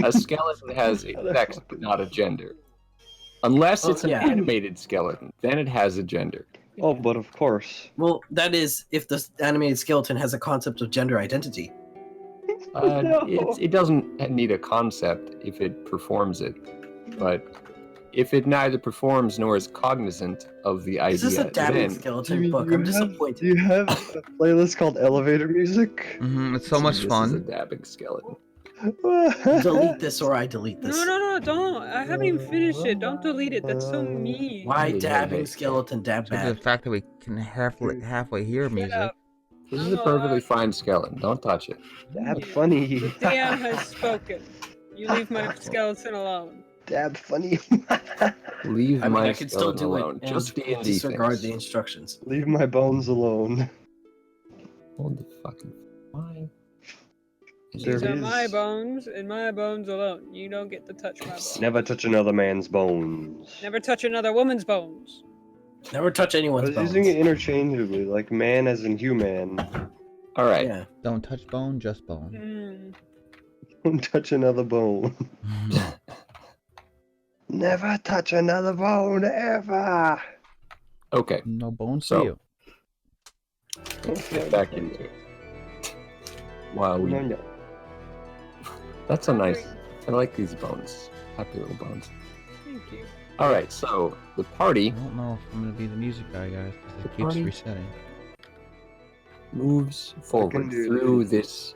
A skeleton has a sex, but not a gender. Unless it's an animated skeleton, then it has a gender. Oh, but of course. Well, that is if the animated skeleton has a concept of gender identity. No. It doesn't need a concept if it performs it, but if it neither performs nor is cognizant of the idea, Is this a dabbing then skeleton book? I'm disappointed. Do you have a playlist called Elevator Music? It's so much this fun. is a dabbing skeleton. Delete this or I delete this. No, don't. I haven't even finished it. Don't delete it. That's so mean. Why Hey, dabbing hey. skeleton dab So the bad? fact that we can halfway hear music. up. This is a perfectly fine skeleton. Don't touch it. Dab funny. The DM has spoken. You leave my skeleton alone. Dab funny. Leave I mean, my I can still skeleton do alone. it. Just and D&D disregard the things. instructions. Leave my bones alone. Hold the fucking fine. There These are is- my bones and my bones alone. You don't get to touch my bones. Never touch another man's bones. Never touch another woman's bones. Never touch I anyone's was bones. using it interchangeably, like man as in human. All right. Yeah. Don't touch bone, just bone. Don't touch another bone. Never touch another bone ever. Okay. No bones So- for you. Let's get back into it. Wow, No. that's a nice. I like these bones. Happy little bones. Thank you. All right. So the party I don't know if I'm gonna be the music guy, guys, because it keeps Funny. resetting. moves forward do through this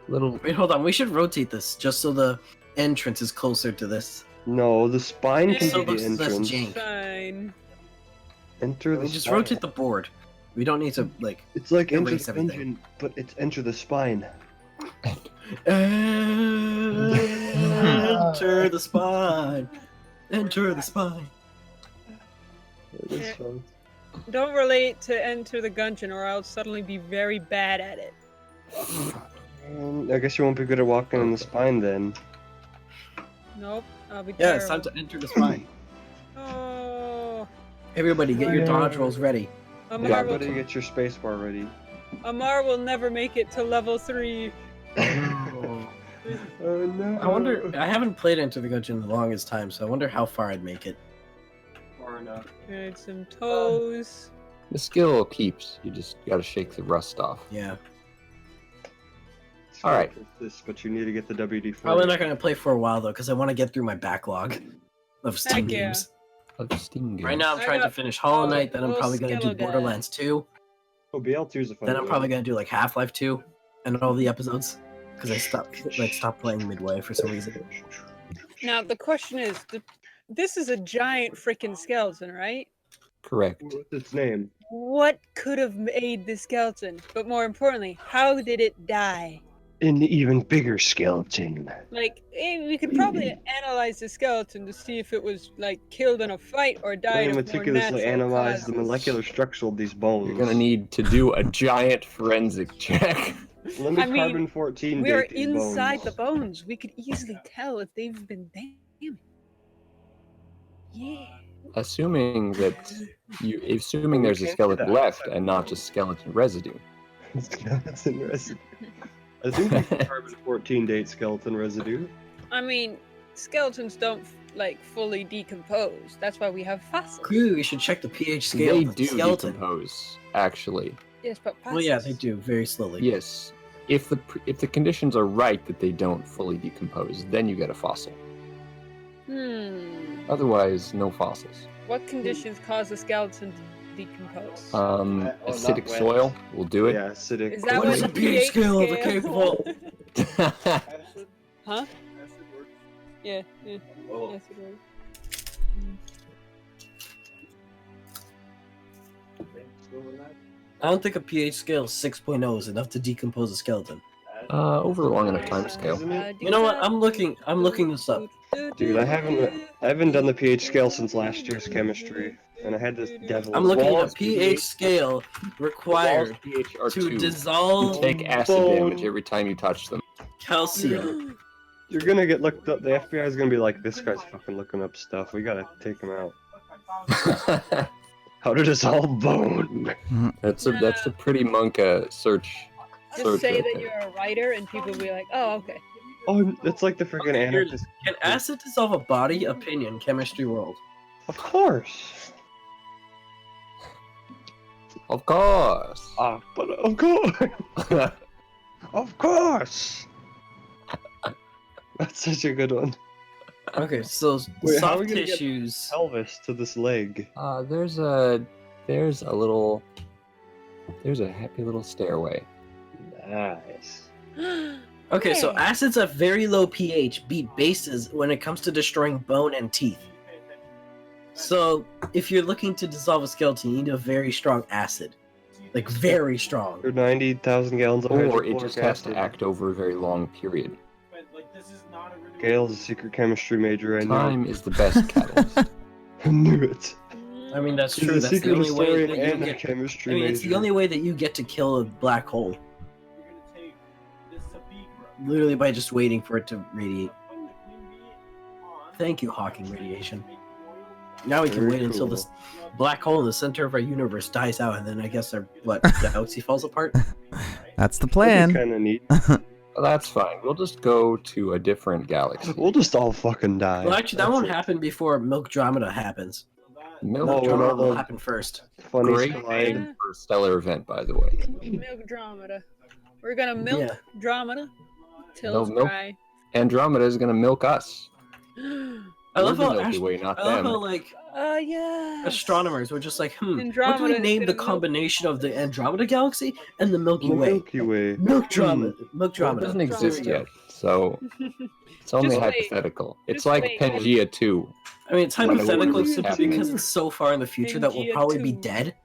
little. Wait, hold on. We should rotate this just so the entrance is closer to this. No, the spine can So be the looks less entrance. jank. Fine. Enter the We just spine. rotate the board. We don't need to like. It's like enter erase the everything. dungeon, but it's enter the spine. Enter the spine. Enter the spine. It is fun. Don't relate to Enter the Gungeon or I'll suddenly be very bad at it. I guess you won't be good at walking in the spine then. Nope, I'll be Yeah, terrible. it's time to enter the spine. Oh, Everybody, get your Yeah. dodge rolls ready. Amar, Yeah, will, Everybody get your spacebar ready. Amar will never make it to level 3. Oh no. I wonder. I haven't played Enter the Gungeon in the longest time, so I wonder how far I'd make it. Far enough. Add some toes. The skill keeps. You just gotta shake the rust off. Yeah. All right. This, but you need to get the WD-40. Probably not gonna play for a while though, because I want to get through my backlog of Steam Heck yeah. games. Of Steam Right now, I'm I trying to got finish Hollow all Knight. Then I'm those probably gonna do skeleton. Borderlands 2. Oh, BL2 is a fun Then I'm game. probably gonna do like Half-Life 2 and all the episodes because I stopped playing midway for some reason. Now, the question is, this is a giant freaking skeleton, right? Correct. What's its name? What could have made the skeleton? But more importantly, how did it die? An even bigger skeleton. Like, we could probably analyze the skeleton to see if it was, like, killed in a fight or died Very of more meticulously natural analyze the causes. molecular structure of these bones. You're gonna need to do a giant forensic check. Let me I mean, carbon 14 We are date these inside bones. the bones. We could easily tell if they've been damaged. Yeah. Assuming there's a can't skeleton do that. left and not just skeleton residue. Skeleton residue. I think we can carbon 14 date skeleton residue. I mean, skeletons don't, like, fully decompose. That's why we have fossils. Clearly, we should check the pH scale They of the do skeleton. decompose, actually. Yes, but fossils. Well, yeah, they do very slowly. Yes. If the conditions are right that they don't fully decompose, then you get a fossil. Otherwise, no fossils. What conditions cause a skeleton to decompose? Not Acidic wet. soil will do it. Yeah, acidic. Is that What is the a pH scale of a scale? cave vault? Huh? Yeah. Oh. Yes, it works. I don't think a pH scale of 6.0 is enough to decompose a skeleton. Over a long enough time scale. You know what? I'm looking this up. Dude, I haven't done the pH scale since last year's chemistry, and I had this devil. I'm looking at Walls a pH scale required pH are to 2. dissolve You take acid damage every time you touch them. calcium. You're gonna get looked up. The FBI is gonna be like, this guy's fucking looking up stuff. We gotta take him out. How to dissolve bone. That's a pretty monk search. Just search say right that there. you're a writer, and people will be like, "Oh, okay." Oh, it's like the freaking Here it anarchist. is. Can acid dissolve a body? Opinion. Chemistry world. Of course. Of course. But of course. Of course. That's such a good one. Okay, so Wait, how are soft we gonna get tissues. Pelvis to this leg. There's a happy little stairway. Nice. Okay, so Yay. acids at very low pH beat bases when it comes to destroying bone and teeth. So if you're looking to dissolve a skeleton, you need a very strong acid. Like very strong. Or 90,000 gallons of Or it hydrochloric just has to acid. act over a very long period. Gail's a secret chemistry major. I knew Time is the best catalyst. it. I knew it. I mean, that's He's true. a That's the secret only way historian that you and a get. chemistry I mean, major. it's the only way that you get to kill a black hole. Literally by just waiting for it to radiate. Thank you, Hawking radiation. Now we can Very wait until cool. this black hole in the center of our universe dies out, and then I guess our galaxy falls apart. That's the plan. Kind of neat. Well, that's fine. We'll just go to a different galaxy. We'll just all fucking die. Well, actually, that That's won't it. happen before Milkdromeda happens. Milk Oh, Drama Milkdromeda will no. happen first. Funny Great slide. name for a stellar event, by the way. Milk Dramata. We're gonna milk Yeah. Dramata till No it's milk. dry. Andromeda is gonna milk us. I love We're the how Milky Way, not I love them. how like Yeah. astronomers were just like, what do we Andromeda's name the gonna milk- combination of the Andromeda galaxy and the Milky The Way? Milky Way. Milkdromeda. Well, it Milkdromeda. doesn't exist There we yet, so it's only Just wait. hypothetical. It's Just like wait. Pangea 2. I mean, it's When it hypothetical was simply happening. because it's so far in the future that we'll Pangea probably be 2. dead.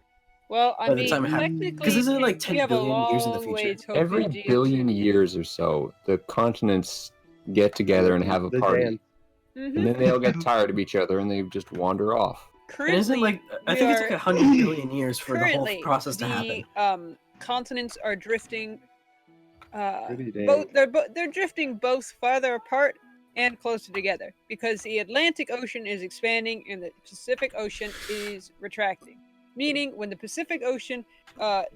Well, I by the mean, time it happens. technically, 'Cause isn't it like 10 we have a billion years in the long way future? till Every Pangea billion 2. years or so, the continents get together and have a The party. dance. Mhm. And then they all get tired of each other and they just wander off. And Currently, isn't it like I we think it's are- like 100 billion years for the whole currently, process to happen. the continents are drifting. Pretty dang. They're drifting both farther apart and closer together because the Atlantic Ocean is expanding and the Pacific Ocean is retracting. Meaning, when the Pacific Ocean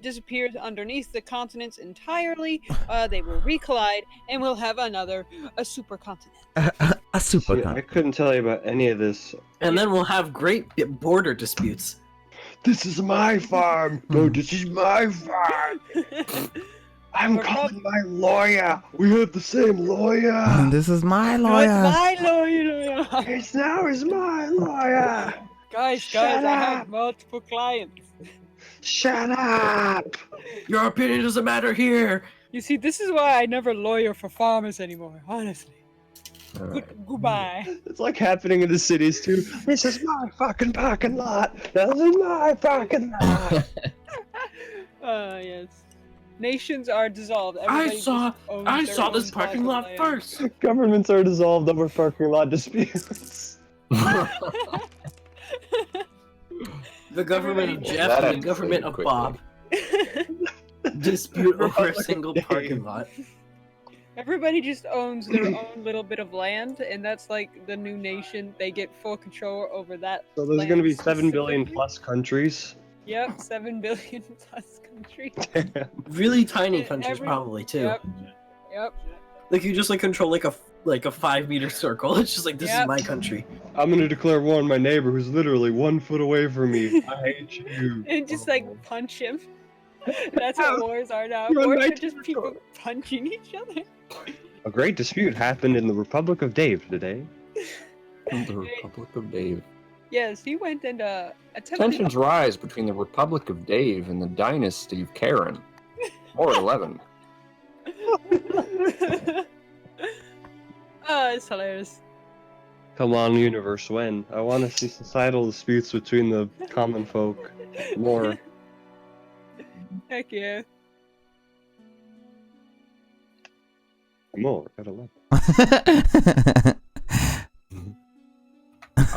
disappears underneath the continents entirely, they will recollide and we'll have a supercontinent. A super See, I couldn't tell you about any of this. And then we'll have great border disputes. This is my farm. No, this is my farm. I'm We're calling my lawyer. We have the same lawyer. This is my No, it's lawyer. my lawyer. It's now is my lawyer. Guys, Shut I up. have multiple clients. Shut up. Your opinion doesn't matter here. You see, this is why I never lawyer for farmers anymore, honestly. All right. Goodbye. It's like happening in the cities too. This is my fucking parking lot. This is my parking lot. Yes. Nations are dissolved. I Everybody saw just owns I their saw own this plot parking of lot land. first. Governments are dissolved over parking lot disputes. The government of Everybody- Geoff That and the government of escalated Bob dispute over a Republic of single Dave. parking lot. Everybody just owns their own little bit of land, and that's like the new nation. They get full control over that. So there's going to be land 7 billion specifically. plus countries. Yep, 7 billion plus countries. Really tiny And countries every- probably too. Yep. Like you just like control like a 5-meter circle. It's just like this is Yep. my country. I'm going to declare war on my neighbor who's literally 1 foot away from me. I hate you. And just like punch him. That's what wars are now. You're Wars right. are just people punching each other. A great dispute happened in the Republic of Dave today. The Republic of Dave. Yes, he went and attempted. Tensions rise between the Republic of Dave and the Dynasty of Karen. Or 11. It's hilarious. Come on, universe, when? I want to see societal disputes between the common folk. More. Heck yeah. More. At 11.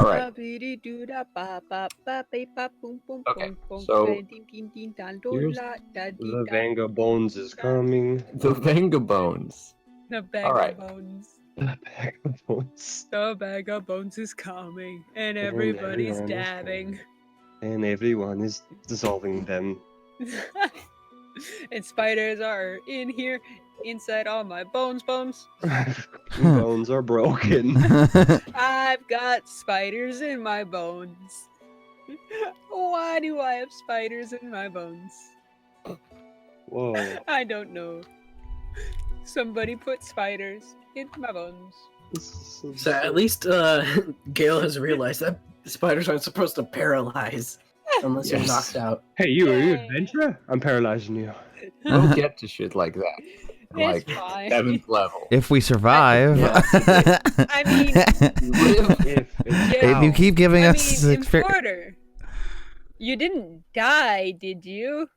All right. Okay, so here's The Vanga Bones is coming. The Vengabones. The bag All right. of bones. The Vanga Bones. The bag of bones is coming, and And everybody's everyone is dabbing. And everyone is dissolving them. And spiders are in here inside all my bones. Bones are broken. I've got spiders in my bones. Why do I have spiders in my bones? Whoa. I don't know. Somebody put spiders in my bones. So at least Gale has realized that spiders aren't supposed to paralyze unless you're Yes. knocked out. Hey, you, are you Yay. adventurer? I'm paralyzing you. We'll get to shit like that. It's Like fine. 7th level. If we survive. Yeah. I mean, If it's Yeah. If you keep giving I us mean, experience. Importer, you didn't die, did you?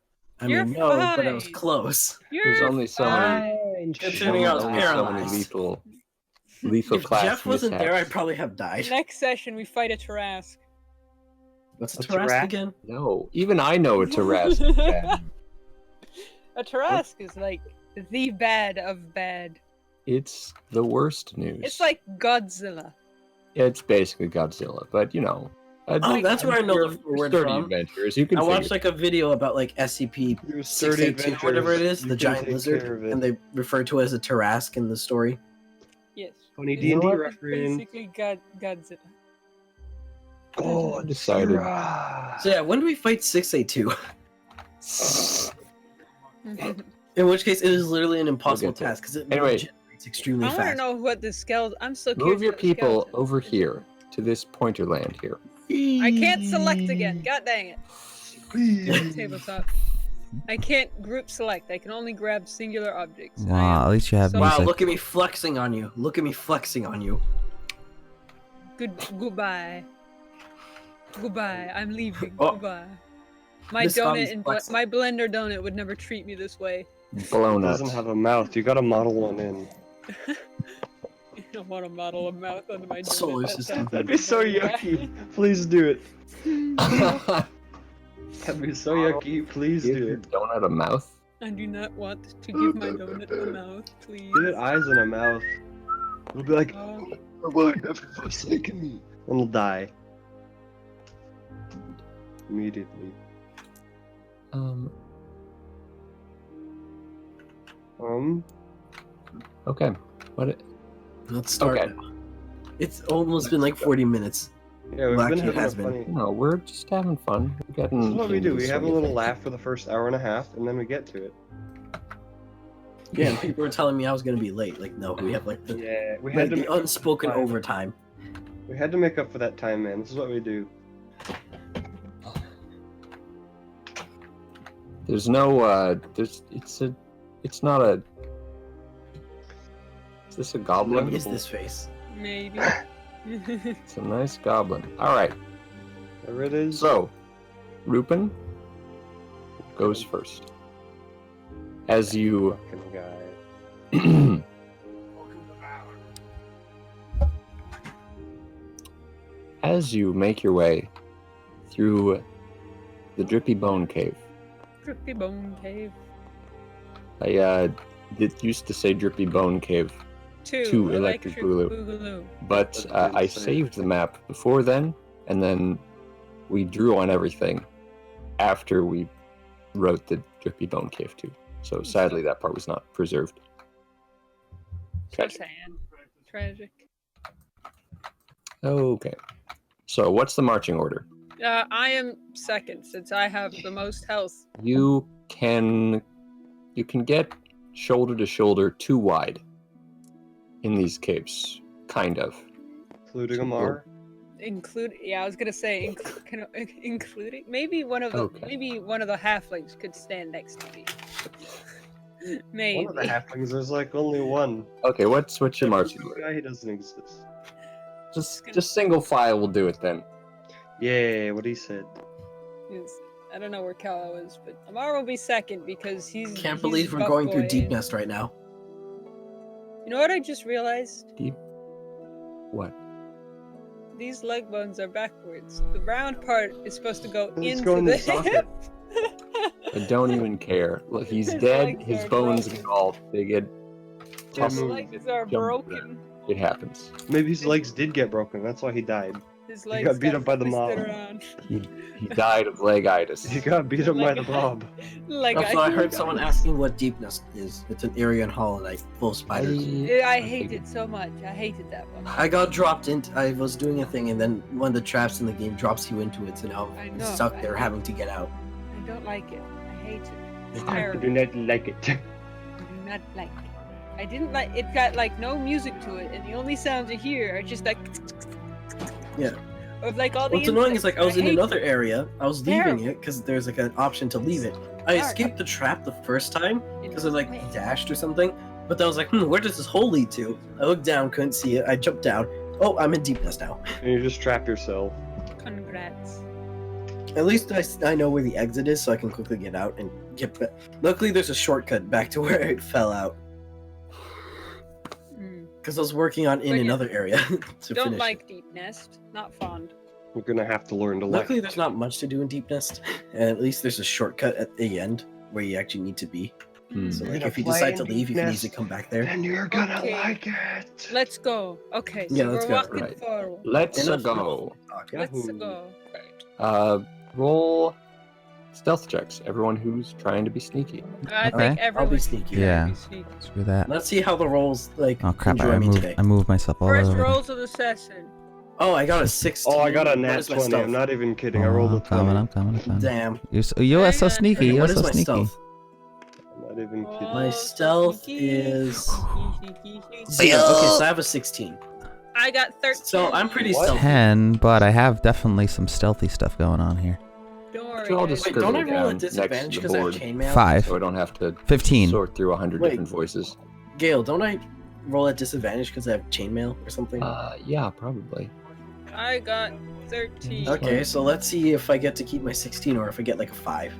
I You're mean, no, but it was fine. close. You're There's only so many. fine. Considering I was only so many paralyzed. lethal If class Geoff wasn't there, I'd mishaps. probably have died. Next session, we fight a Tarask. What's a What's a Tarask rat? again? No, even I know it's a Tarask. bad. A Tarask is like the bad of bad. It's the worst news. It's like Godzilla. It's basically Godzilla, but you know. Oh, that's where I know the word sturdy from. adventurers. You can I watched figure like a video about like SCP You sturdy 682, whatever it is, adventurers, the you giant can take lizard, care of it. and they refer to it as a Tarask in the story. Yes. Funny It's D&D what? reference. Basically Godzilla. God, Decided. So yeah, when do we fight 682? In which case, it is literally an impossible We'll get there. task because it Anyway. regenerates extremely I want to fast. know what the skeleton. I'm so curious. Move your about the people skeleton. over here to this pointer land here. I can't select again. God dang it. Tabletop. I can't group select. I can only grab singular objects. I Wow, am at least you have so- Wow, music. look at me flexing on you. Look at me flexing on you. Goodbye. Goodbye. I'm leaving. Oh. Goodbye. My This zombie's donut and flexing. my blender donut would never treat me this way. Blown It up. doesn't have a mouth. You gotta model one in. I want to model a mouth under my donut. Solar That system. sounds That'd be so very bad. yucky. Please do it. That'd be so yucky. Please Give do your it. donut a mouth. I do not want to give my donut a mouth, please. Give it eyes and a mouth. It'll be like, Oh, why have you forsaken me? And it'll die. Immediately. Okay. What? Let's start. Okay. Now. It's almost been like 40 minutes. Yeah, we've Well, been actually, it having a has been. funny... No, we're just having fun. We're getting. This is what we do. We have a into little some laugh things. for the first hour and a half, and then we get to it. Yeah, and people were telling me I was gonna be late. Like, no, we have like the, Yeah, we like, had to the make, unspoken time. overtime. we had to make up for that time, man. This is what we do. There's no. There's. It's not a. Is this a goblin? What is this face? maybe. It's a nice goblin. All right. There it is. So, Rupin goes first. As you Fucking guy. as you make your way through the Drippy Bone Cave. Drippy Bone Cave. I used to say Drippy Bone Cave, Two. Electric Boogaloo. Boogaloo. but That's what I it said. saved the map before then, and then we drew on everything after we wrote the Drippy Bone Cave too. So sadly, that part was not preserved. So Tragic. sad. Tragic. Okay. So what's the marching order? I am second since I have the most health. You can get shoulder to shoulder too wide in these caves, kind of. Including Amar. I was gonna say including maybe one of the Okay. halflings could stand next to me. Maybe. One of the halflings, there's like only one. Okay, what's your marching The order? guy, he doesn't exist. Just single file will do it then. Yeah, what he said. I don't know where Kallow is, but Amar will be second because he's. Can't he's believe we're buff going through boy. Deep Nest right now. You know what I just realized? What? These leg bones are backwards. The round part is supposed to go Let's into go in the the socket. I don't even care. Look, he's His dead. legs His are bones broken. get all they get Yeah, His tossed. move. legs are Jump broken. It happens. Maybe his legs did get broken, that's why he died. His He legs got beat up by the twisted mob. around. He died of legitis. He got beat up by the mob. Like Also, I heard someone asking what deepness is. It's an area in Hollow Knight full of spiders. I hate it so much. I hated that one. I got dropped into. I was doing a thing, and then one of the traps in the game drops you into it, so now I I'm know, stuck I there hate having to get out. I don't like it. I hate it. It's I terrible. do not like it. I do not like it. I didn't like it. Got like no music to it, and the only sounds I hear are just like. Yeah. Of like all the. What's annoying is insects. like I was in hate another area. I was leaving Terrible. it because there's like an option to leave it. I escaped the trap the first time it. because I like dashed or something. But then I was like, where does this hole lead to? I looked down, couldn't see it. I jumped down. Oh, I'm in deepness now. And you just trap yourself. Congrats. At least I know where the exit is, so I can quickly get out and get back. Luckily, there's a shortcut back to where it fell out. Because I was working on in But yeah, another area to Don't finish like Deep Nest. Not fond. You're gonna have to learn to it. like Luckily, it. there's not much to do in Deep Nest, and at least there's a shortcut at the end where you actually need to be. So You're like, gonna if you play decide in to leave, you Deep can Nest, easily come back there. And you're gonna Okay. like it. Let's go. Okay, so Yeah, let's we're go. walking Right. forward. Let's Enough go. Let's Yahoo. go. Roll stealth checks. Everyone who's trying to be sneaky. I Okay. think everyone I'll be should sneaky. try to Yeah. be sneaky. Screw that. Let's see how the rolls like Oh crap! enjoy I me moved. today. I moved myself all First over. there. rolls of the session. Oh, I got a 16. Oh, I got a What nat is my 20. stealth? I'm not even kidding. I Oh, rolled a I'm coming. 20. I'm coming. I'm coming. Damn. You are so Hang on. sneaky. Okay, You're what so is my sneaky. stealth? I'm not even kidding. My stealth is- Sneaky. Okay, so I have a 16. I got 13. So I'm pretty What? stealthy. 10, but I have definitely some stealthy stuff going on here. Don't worry. I'll guys. just Wait, don't I scribble roll down a disadvantage next to because the I have board. chainmail? 5. So I don't have to 15. sort through 100 Wait. different voices. Gale, don't I roll at disadvantage because I have chainmail or something? Yeah, probably. I got 13. Okay, so let's see if I get to keep my 16 or if I get like a 5.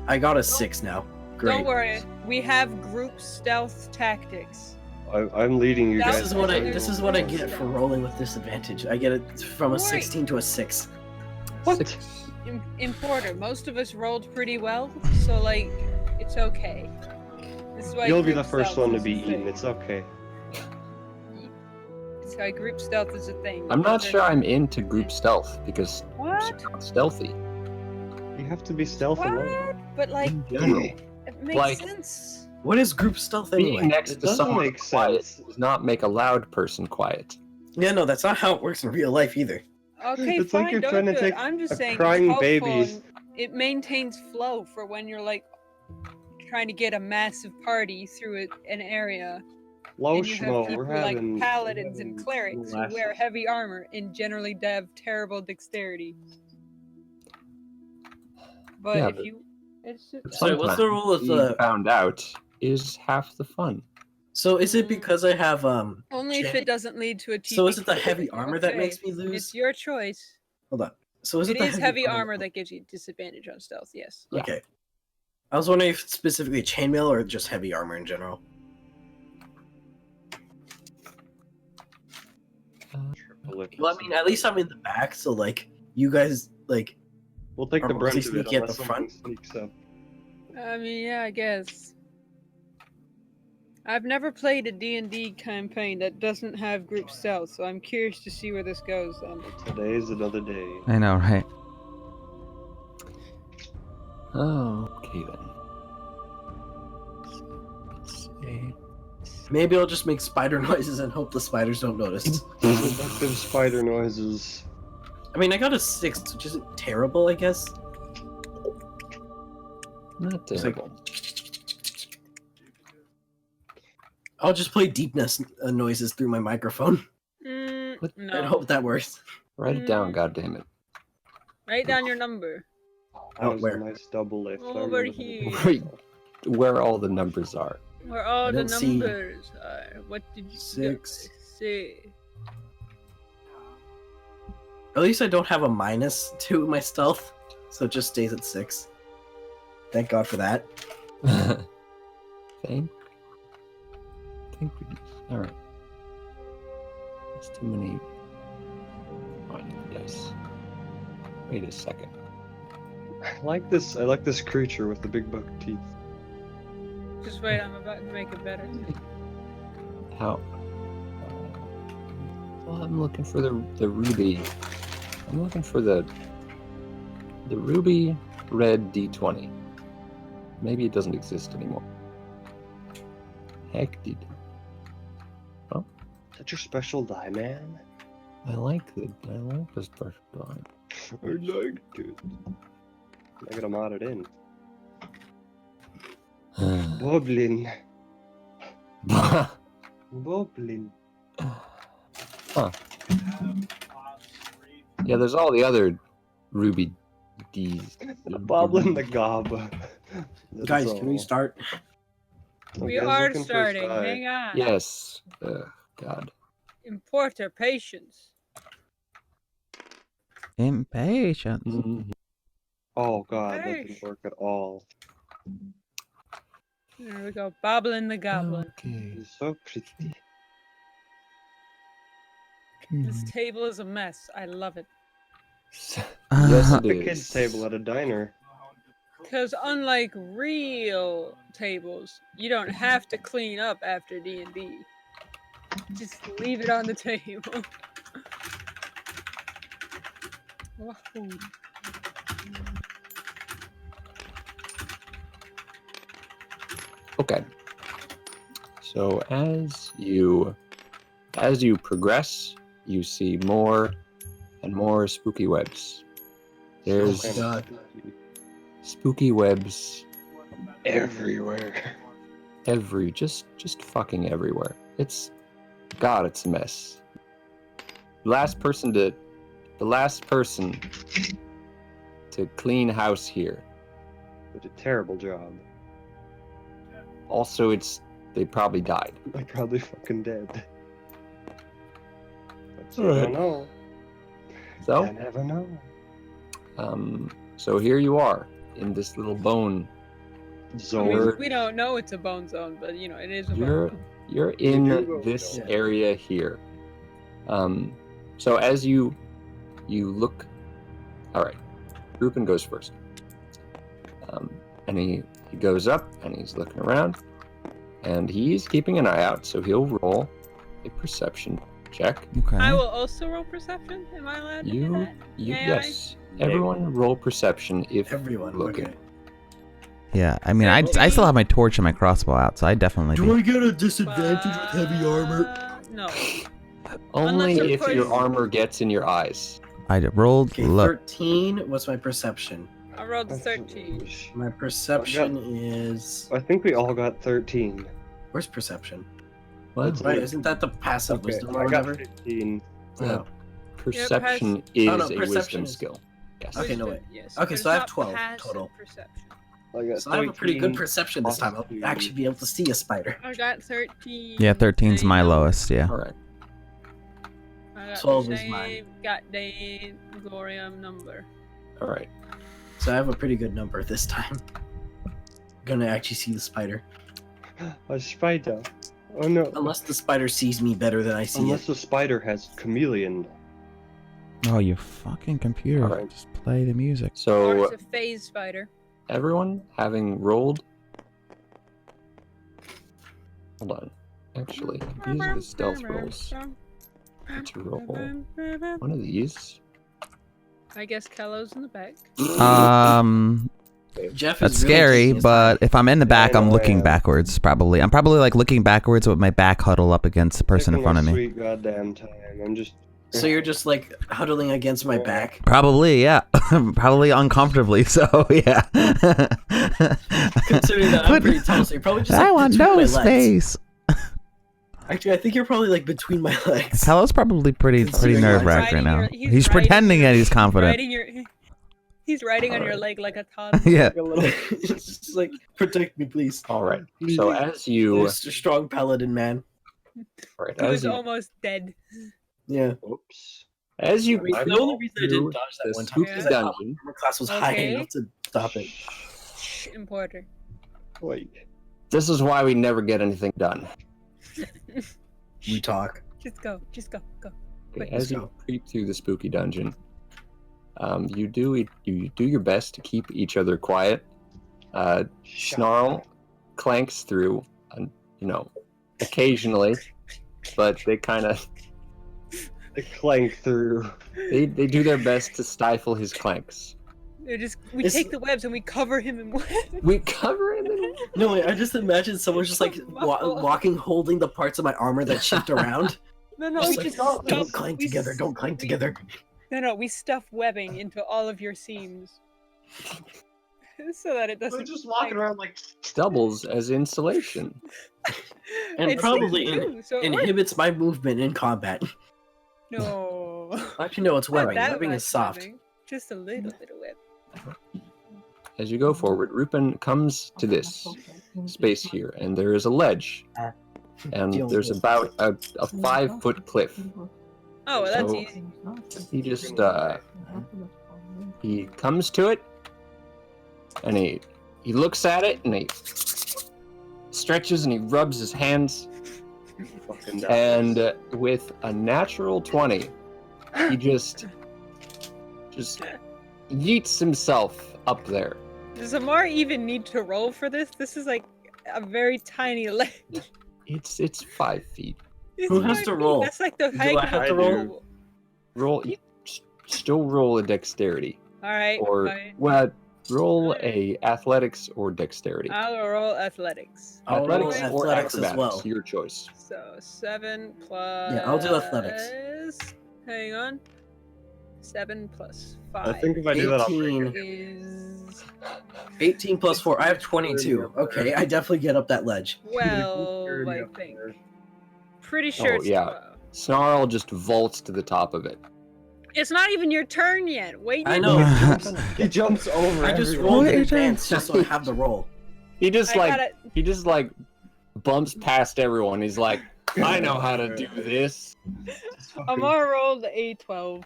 I got a 6 now. Great. Don't worry. We have group stealth tactics. I'm leading you That guys. This is what I get for rolling with disadvantage. I get it from a Right. 16 to a 6. What? Importer, most of us rolled pretty well, so like, it's okay. This is why You'll be the group first stealth one to is be a thing. eaten. It's okay. That's why group stealth is a thing. I'm not sure I'm into group stealth because What? I'm stealthy You have to be stealth What? alone. But like, in general. it makes Like- sense. What is group stealth Being anyway? next It to doesn't someone make quiet sense. does not make a loud person quiet. Yeah, no, that's not how it works in real life either. Okay, It's fine, like you're don't trying to do it. take I'm just a saying, crying it's baby. helpful and it maintains flow for when you're like trying to get a massive party through an area. Low And you have schmo. people We're having like paladins and having clerics who laughs. wear heavy armor and generally have terrible dexterity. But Yeah, if but- you, it's just, So what's the rule of Being the? found out is half the fun. So is it because I have only if Jay? it doesn't lead to a TP. So is it the kill. heavy armor that Okay, makes me It's lose? your choice. Hold on. So is it It the is heavy armor that gives you disadvantage on stealth. Yes. Yeah. Okay. I was wondering if it's specifically chainmail or just heavy armor in general. Well, I mean, at least I'm in the back, so like you guys like. We'll take Or the brunt mostly of it sneaky at unless the someone front. sneaks up. I mean, yeah, I guess. I've never played a D&D campaign that doesn't have group stealth, so I'm curious to see where this goes then. Today's another day. I know, right? Oh, okay then. Let's see. Maybe I'll just make spider noises and hope the spiders don't notice. Seductive spider noises. I mean, I got a 6, which isn't terrible, I guess. Not It's like- terrible. I'll just play deepness noises through my microphone What? and No. hope that works. Write it down, goddammit. Write down your number. That was where? a nice double lift. I Over remember that. here. Wait. Where all the numbers are. Where all I the don't see- numbers are. What did you 6. say? At least I don't have a minus to my stealth, so it just stays at 6. Thank God for that. Thank goodness. Alright. That's too many dice. Wait a second. I like this creature with the big buck teeth. Just wait, I'm about to make it better. How? Well, I'm looking for the ruby. I'm looking for the ruby red D20. Maybe it doesn't exist anymore. Heck, did. Oh, Is that your special die, man? I like this special die. I liked it. I gotta mod it in. Boblin. Boblin. Huh. Yeah, there's all the other ruby D's. Boblin the Gob. Guys, can we start? We are starting. Hang on. Yes. God. Importer patience. Impatience. Mhm. Oh god, that Hey. didn't work at all. There we go. Boblin the Goblin. Okay. He's so pretty. This table is a mess. I love it. Yes, it The is. kids' table at a diner. Because unlike real tables, you don't have to clean up after D&D. Just leave it on the table. Wahoo. Okay. So as you progress, you see more and more spooky webs. There's Oh my God. spooky webs Everywhere. just fucking everywhere. It's a mess. The last person to clean house here. Did a terrible job. Also, they probably died. They're probably fucking dead. But you Alright. don't know. So, You never know. so here you are in this little bone. I Zone. mean, we don't know it's a bone zone, but you know, it is a You're bone zone. you're in You do this know. area here. So as you look, all right, Rupin goes first, and he goes up and he's looking around, and he's keeping an eye out. So he'll roll a perception check. Okay. I will also roll perception. Am I allowed to do that? May I? Yes, everyone roll perception if Everyone. looking. Okay. Yeah, I mean, I still have my torch and my crossbow out, so I definitely. Do I get a disadvantage with heavy armor? No. Only Unless, of if your course- armor gets in your eyes. I rolled Okay, low. 13 was my perception. I rolled a 13. My perception is. I think we all got 13. Where's perception? What? Right, isn't that the passive Okay, wisdom or I got whatever? 15. No. Perception Yeah, is Oh, no, a perception wisdom is- skill. Yes. Okay, no Wisdom, way. yes, Okay, but so I have it's not 12 passive total. Perception. I got So I have a pretty good 13. perception this time. I'll plus actually be able to see a spider. I got 13. Yeah, 13's my Same. lowest. Yeah. All right. I got 12 the is same mine. goddamn glorium number. All right. So I have a pretty good number this time. Gonna actually see the spider. A spider. Oh no. Unless the spider sees me better than I see Unless it. the spider has chameleon. Oh, you fucking computer! Alright. Just play the music. Or So it's a phase spider. everyone having rolled. Hold on. Actually, these are the stealth rolls. To roll one of these. I guess Kallow's in the back. Geoff That's is really scary, taking his but time. if I'm in the back, I I'm know I looking am. backwards. Probably, I'm probably like looking backwards with my back huddle up against the person in Taking front of my me. Sweet goddamn time. I'm just. So you're just like huddling against my back. Probably, yeah. Probably uncomfortably. So, yeah. Considering that I'm Put- pretty tall, so you're probably just I like want between no my legs. space. Actually, I think you're probably like between my legs. Hallow's probably pretty Considering nerve I'm wracked right riding now. your- he's He's riding pretending your- that he's confident. He's riding on your Alright. leg like a toddler. Yeah. A little, it's just like protect me, please. All right. So as you, Mr. Strong Paladin man. all right, Who's as you, almost dead. Yeah. Oops. as you I mean, the crawl only reason I didn't through dodge that the one time spooky is that my dungeon, armor class was high Okay. enough to stop it. Shh, importer. Wait. this is why we never get anything done. We talk. Just go. Just go. Go. Okay, Quick, as let's you go. creep through the spooky dungeon, you do your best to keep each other quiet. Snarl clanks through, occasionally, but they kind of They clank through. They do their best to stifle his clanks. We It's- take the webs and we cover him in webs. We cover him in. No, I just imagine someone's just like walking, holding the parts of my armor that shift around. No, we Just just like, don't stuff- clang we together, s- don't clang together. No, we stuff webbing into all of your seams. So that it doesn't. We're just walking around like. Doubles as insulation. And It probably sticks too, so it works. inhibits my movement in combat. No. Actually, no, it's Not webbing. that Webbing much is soft. webbing, just a little bit of web. As you go forward, Rupin comes to this space here, and there is a ledge. And there's about a 5-foot cliff. Oh, well, that's So- easy. He just he comes to it, and he looks at it, and he stretches and he rubs his hands, Fucking and with a natural 20, he just yeets himself up there. Does Amar even need to roll for this? This is like a very tiny ledge. It's 5 feet. It's Who has 5 to feet. roll? That's like the Do height I of have a to roll? pool. Roll, still roll a dexterity, All right. or fine. well, roll a athletics or dexterity. I'll roll athletics. I'll roll Athletics or athletics as acrobatics, well. your choice. So 7 plus. Yeah, I'll do athletics. Hang on. 7 plus I 5 think if I do that, I'll break 18. it. is 18 plus 4. I have 22. Okay, I definitely get up that ledge. 12, I think. Pretty sure Oh, it's yeah. 12. Snarl just vaults to the top of it. It's not even your turn yet. Wait. I your know. turn. He jumps over. I just everyone. rolled Wait, in you're advance just so I have the roll. He just I like got it. he just like bumps past everyone. He's like, I know how to do this. Amar rolled a 12.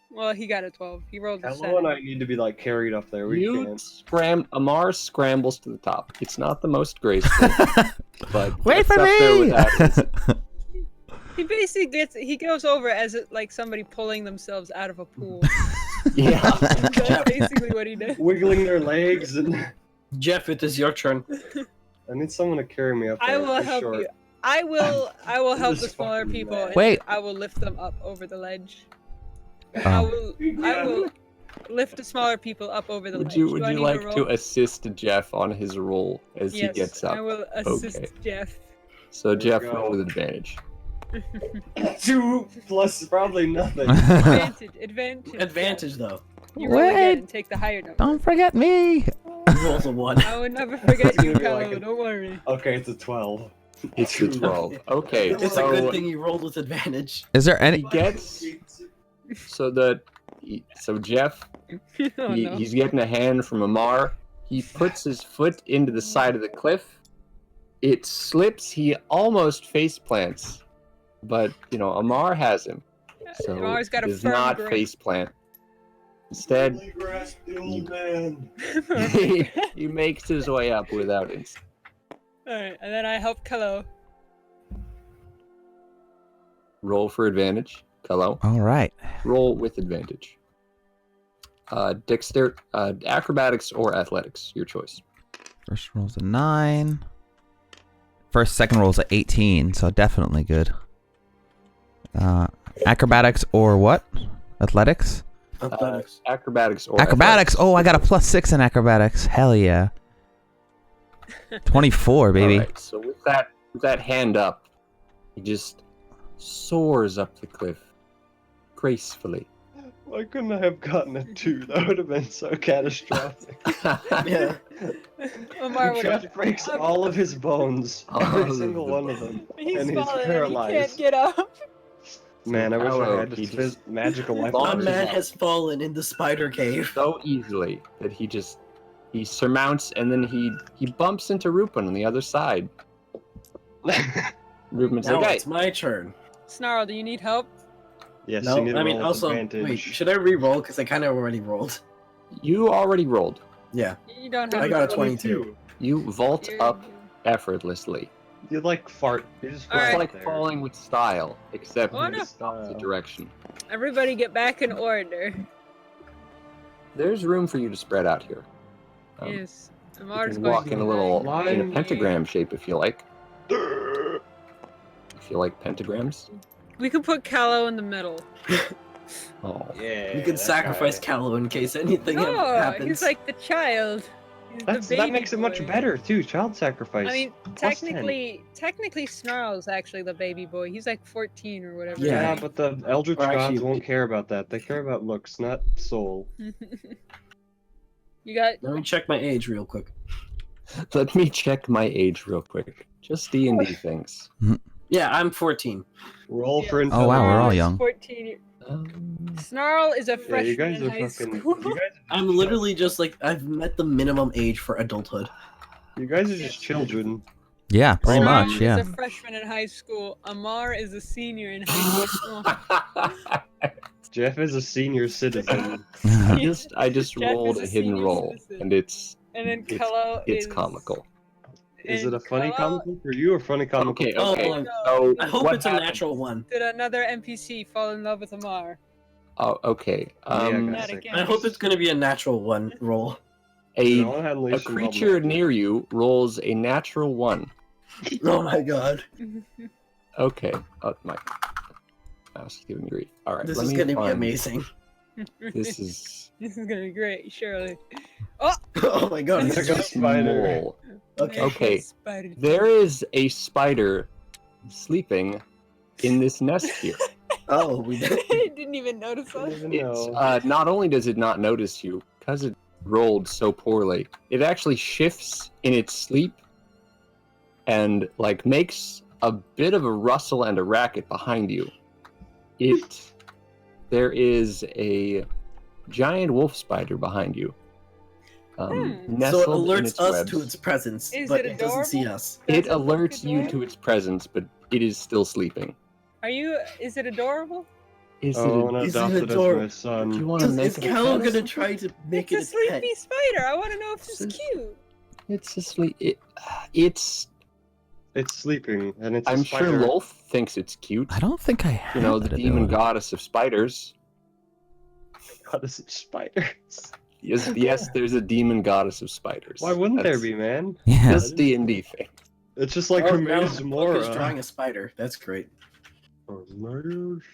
Well, he got a 12. He rolled a Kallow 7. and I need to be like carried up there. We You can't. Amar scrambles to the top. It's not the most graceful, but Wait gets for up there with me! Athens. He basically he goes over as like somebody pulling themselves out of a pool. Yeah. That's basically what he does. Wiggling their legs and. Jeff, it is your turn. I need someone to carry me up there. I will for help sure. you. I will help the This smaller fucking people. man. and Wait. I will lift them up over the ledge. Oh. I will lift the smaller people up over the Would ledge. you Do I need like roll? to assist Jeff on his roll as Yes, he gets up? I will assist Okay. Jeff. So There Jeff we go. roll with advantage. 2 plus probably nothing. Advantage. Advantage, though. You roll Wait. again and take the higher number. Don't forget me. He rolls a 1. I will never forget It's you, gonna be like Kallow. a- Don't worry. Okay, it's a 12. It's the 12. Okay, It's so a good thing you rolled with advantage. Is there he any? gets so Jeff Oh, no. he's getting a hand from Amar. He puts his foot into the side of the cliff. It slips. He almost face plants, but Amar has him, so Amar's got a does firm not grip. face plant. Instead, he makes his way up without it. Alright, and then I help Kallow. Roll for advantage, Kallow. All right. Roll with advantage. Acrobatics or athletics, your choice. First roll's a 9. Second roll's a 18, so definitely good. Acrobatics or what? Athletics? Athletics. Acrobatics or Acrobatics. Oh, I got a +6 in acrobatics. Hell yeah. 24, baby. Alright, so with that hand up, he just soars up the cliff gracefully. Why couldn't I have gotten a 2? That would have been so catastrophic. Yeah. Omar would Jeff breaks all of his bones. All Every of single the one of them. He's and he's fallen and he paralyzed. can't get up. Man, I wish Kallow, I had he this just- magical life. Long One man has fallen in the spider cave. So easily that he surmounts, and then he bumps into Rupin on the other side. Rupin's Now like, hey, it's my turn. Snarl, do you need help? Yes, No, you need to I mean roll with also. advantage. Wait, should I re-roll? Because I kind of already rolled. you already rolled. Yeah, You don't have I got a to. 22. You vault You're- up effortlessly. You like fart. You just It's fart Alright. like there. falling with style, except Oh, in no. the opposite direction. Everybody get back in order. There's room for you to spread out here. Yes. You Amar's can going walk to in a little line in a Line. pentagram shape if you like. If you like pentagrams. We could put Kallow in the middle. Oh. Yeah. You can sacrifice Kallow in case anything happens. He's like the child. He's the That baby makes it much boy. better too. Child sacrifice. I mean, Plus 10. technically, Snarl's actually the baby boy. He's like 14 or whatever. Yeah. Yeah, but the Eldritch Or gods actually- won't care about that. They care about looks, not soul. You got. Let me check my age real quick. Let me check my age real quick. Just D&D things. Yeah, I'm 14. Roll Yeah. for Oh, wow, we're all Snarl is young. 14. Um, Snarl is a Yeah, freshman you guys in are high fucking. school. You guys, I'm literally just like, I've met the minimum age for adulthood. you guys are just children. Yeah, pretty Snarl much. Yeah. is a freshman in high school. Amar is a senior in high school. Jeff is a senior citizen. I just Jeff rolled is a a hidden senior roll, citizen. and it's And then Kallow it's is comical. Is it a and funny Kallow comical for you or funny comical? Okay, Oh, okay. like, So I hope what it's a happened- natural one. Did another NPC fall in love with Amar? Oh, okay. Yeah, Not guys. again. I hope it's gonna be a natural one roll. a creature near you rolls a natural 1. Oh my god. Okay. Oh my. I was giving me grief. All right. This let is me gonna be find- amazing. This is This is gonna be great, surely. Oh my god. There It's goes just... Spider. small. Okay. Okay. Spider. There is a spider sleeping in this nest here. Oh, we did. It didn't even notice us. It's not only does it not notice you, because it rolled so poorly, it actually shifts in its sleep and like makes a bit of a rustle and a racket behind you. There is a giant wolf spider behind you. So it nestled in alerts its us webs. to its presence, Is but it it doesn't see adorable? us. It Does it look alerts you to adorable? its presence, but it is still sleeping. Is it adorable? Is Oh, I it? want to Is it adopt it as adorable? my son. Do you want to Is make it a Kallow pet? gonna try to make It's it a a pet? sleepy spider. I want to know if it's It's- cute. It's a sleep. It's. It's sleeping, and it's a I'm sure spider. Lolf thinks it's cute. I don't think I have You know, the that demon ability. goddess of spiders. Goddess of spiders. Yes, there's a demon goddess of spiders. Why wouldn't there That's be, man? Yeah. Just D&D thing. It's just like Oh, her now Maze the book is Mora. drawing a spider. That's great. Maze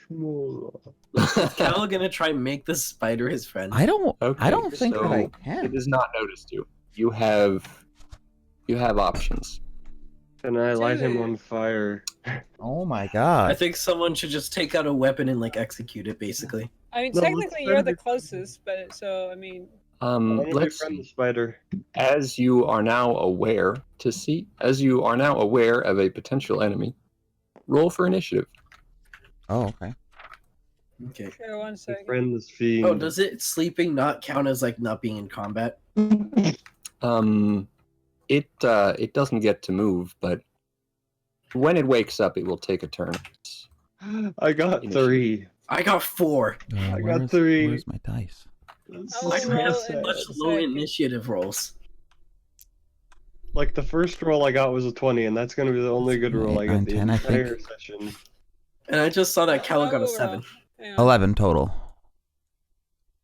Mora. Is Kallow gonna try and make the spider his friend? I don't Okay, think that I so It can. has not noticed you. You have options. Can I light him Dude. on fire? Oh my I god. think someone should just take out a weapon and like execute it, basically. I mean, No, technically let's you're send the it- closest, but so I mean, I want to Let's befriend the see. spider. As you are now aware of a potential enemy, roll for initiative. Oh, okay. Okay. sure, 1 second. Befriend this fiend. Oh, does it sleeping not count as like not being in combat? It doesn't get to move, but when it wakes up, it will take a turn. I got Initiative. 3. I got 4. I got 3. Where's my dice? This I is will roll so in sad. Much just a low second. initiative rolls. Like the first roll I got was a 20, and that's gonna be the only good roll I 8, get 9, the 10, I entire think. session. And I just saw that Kallow got a Oh, 7. Hang on. 11 total.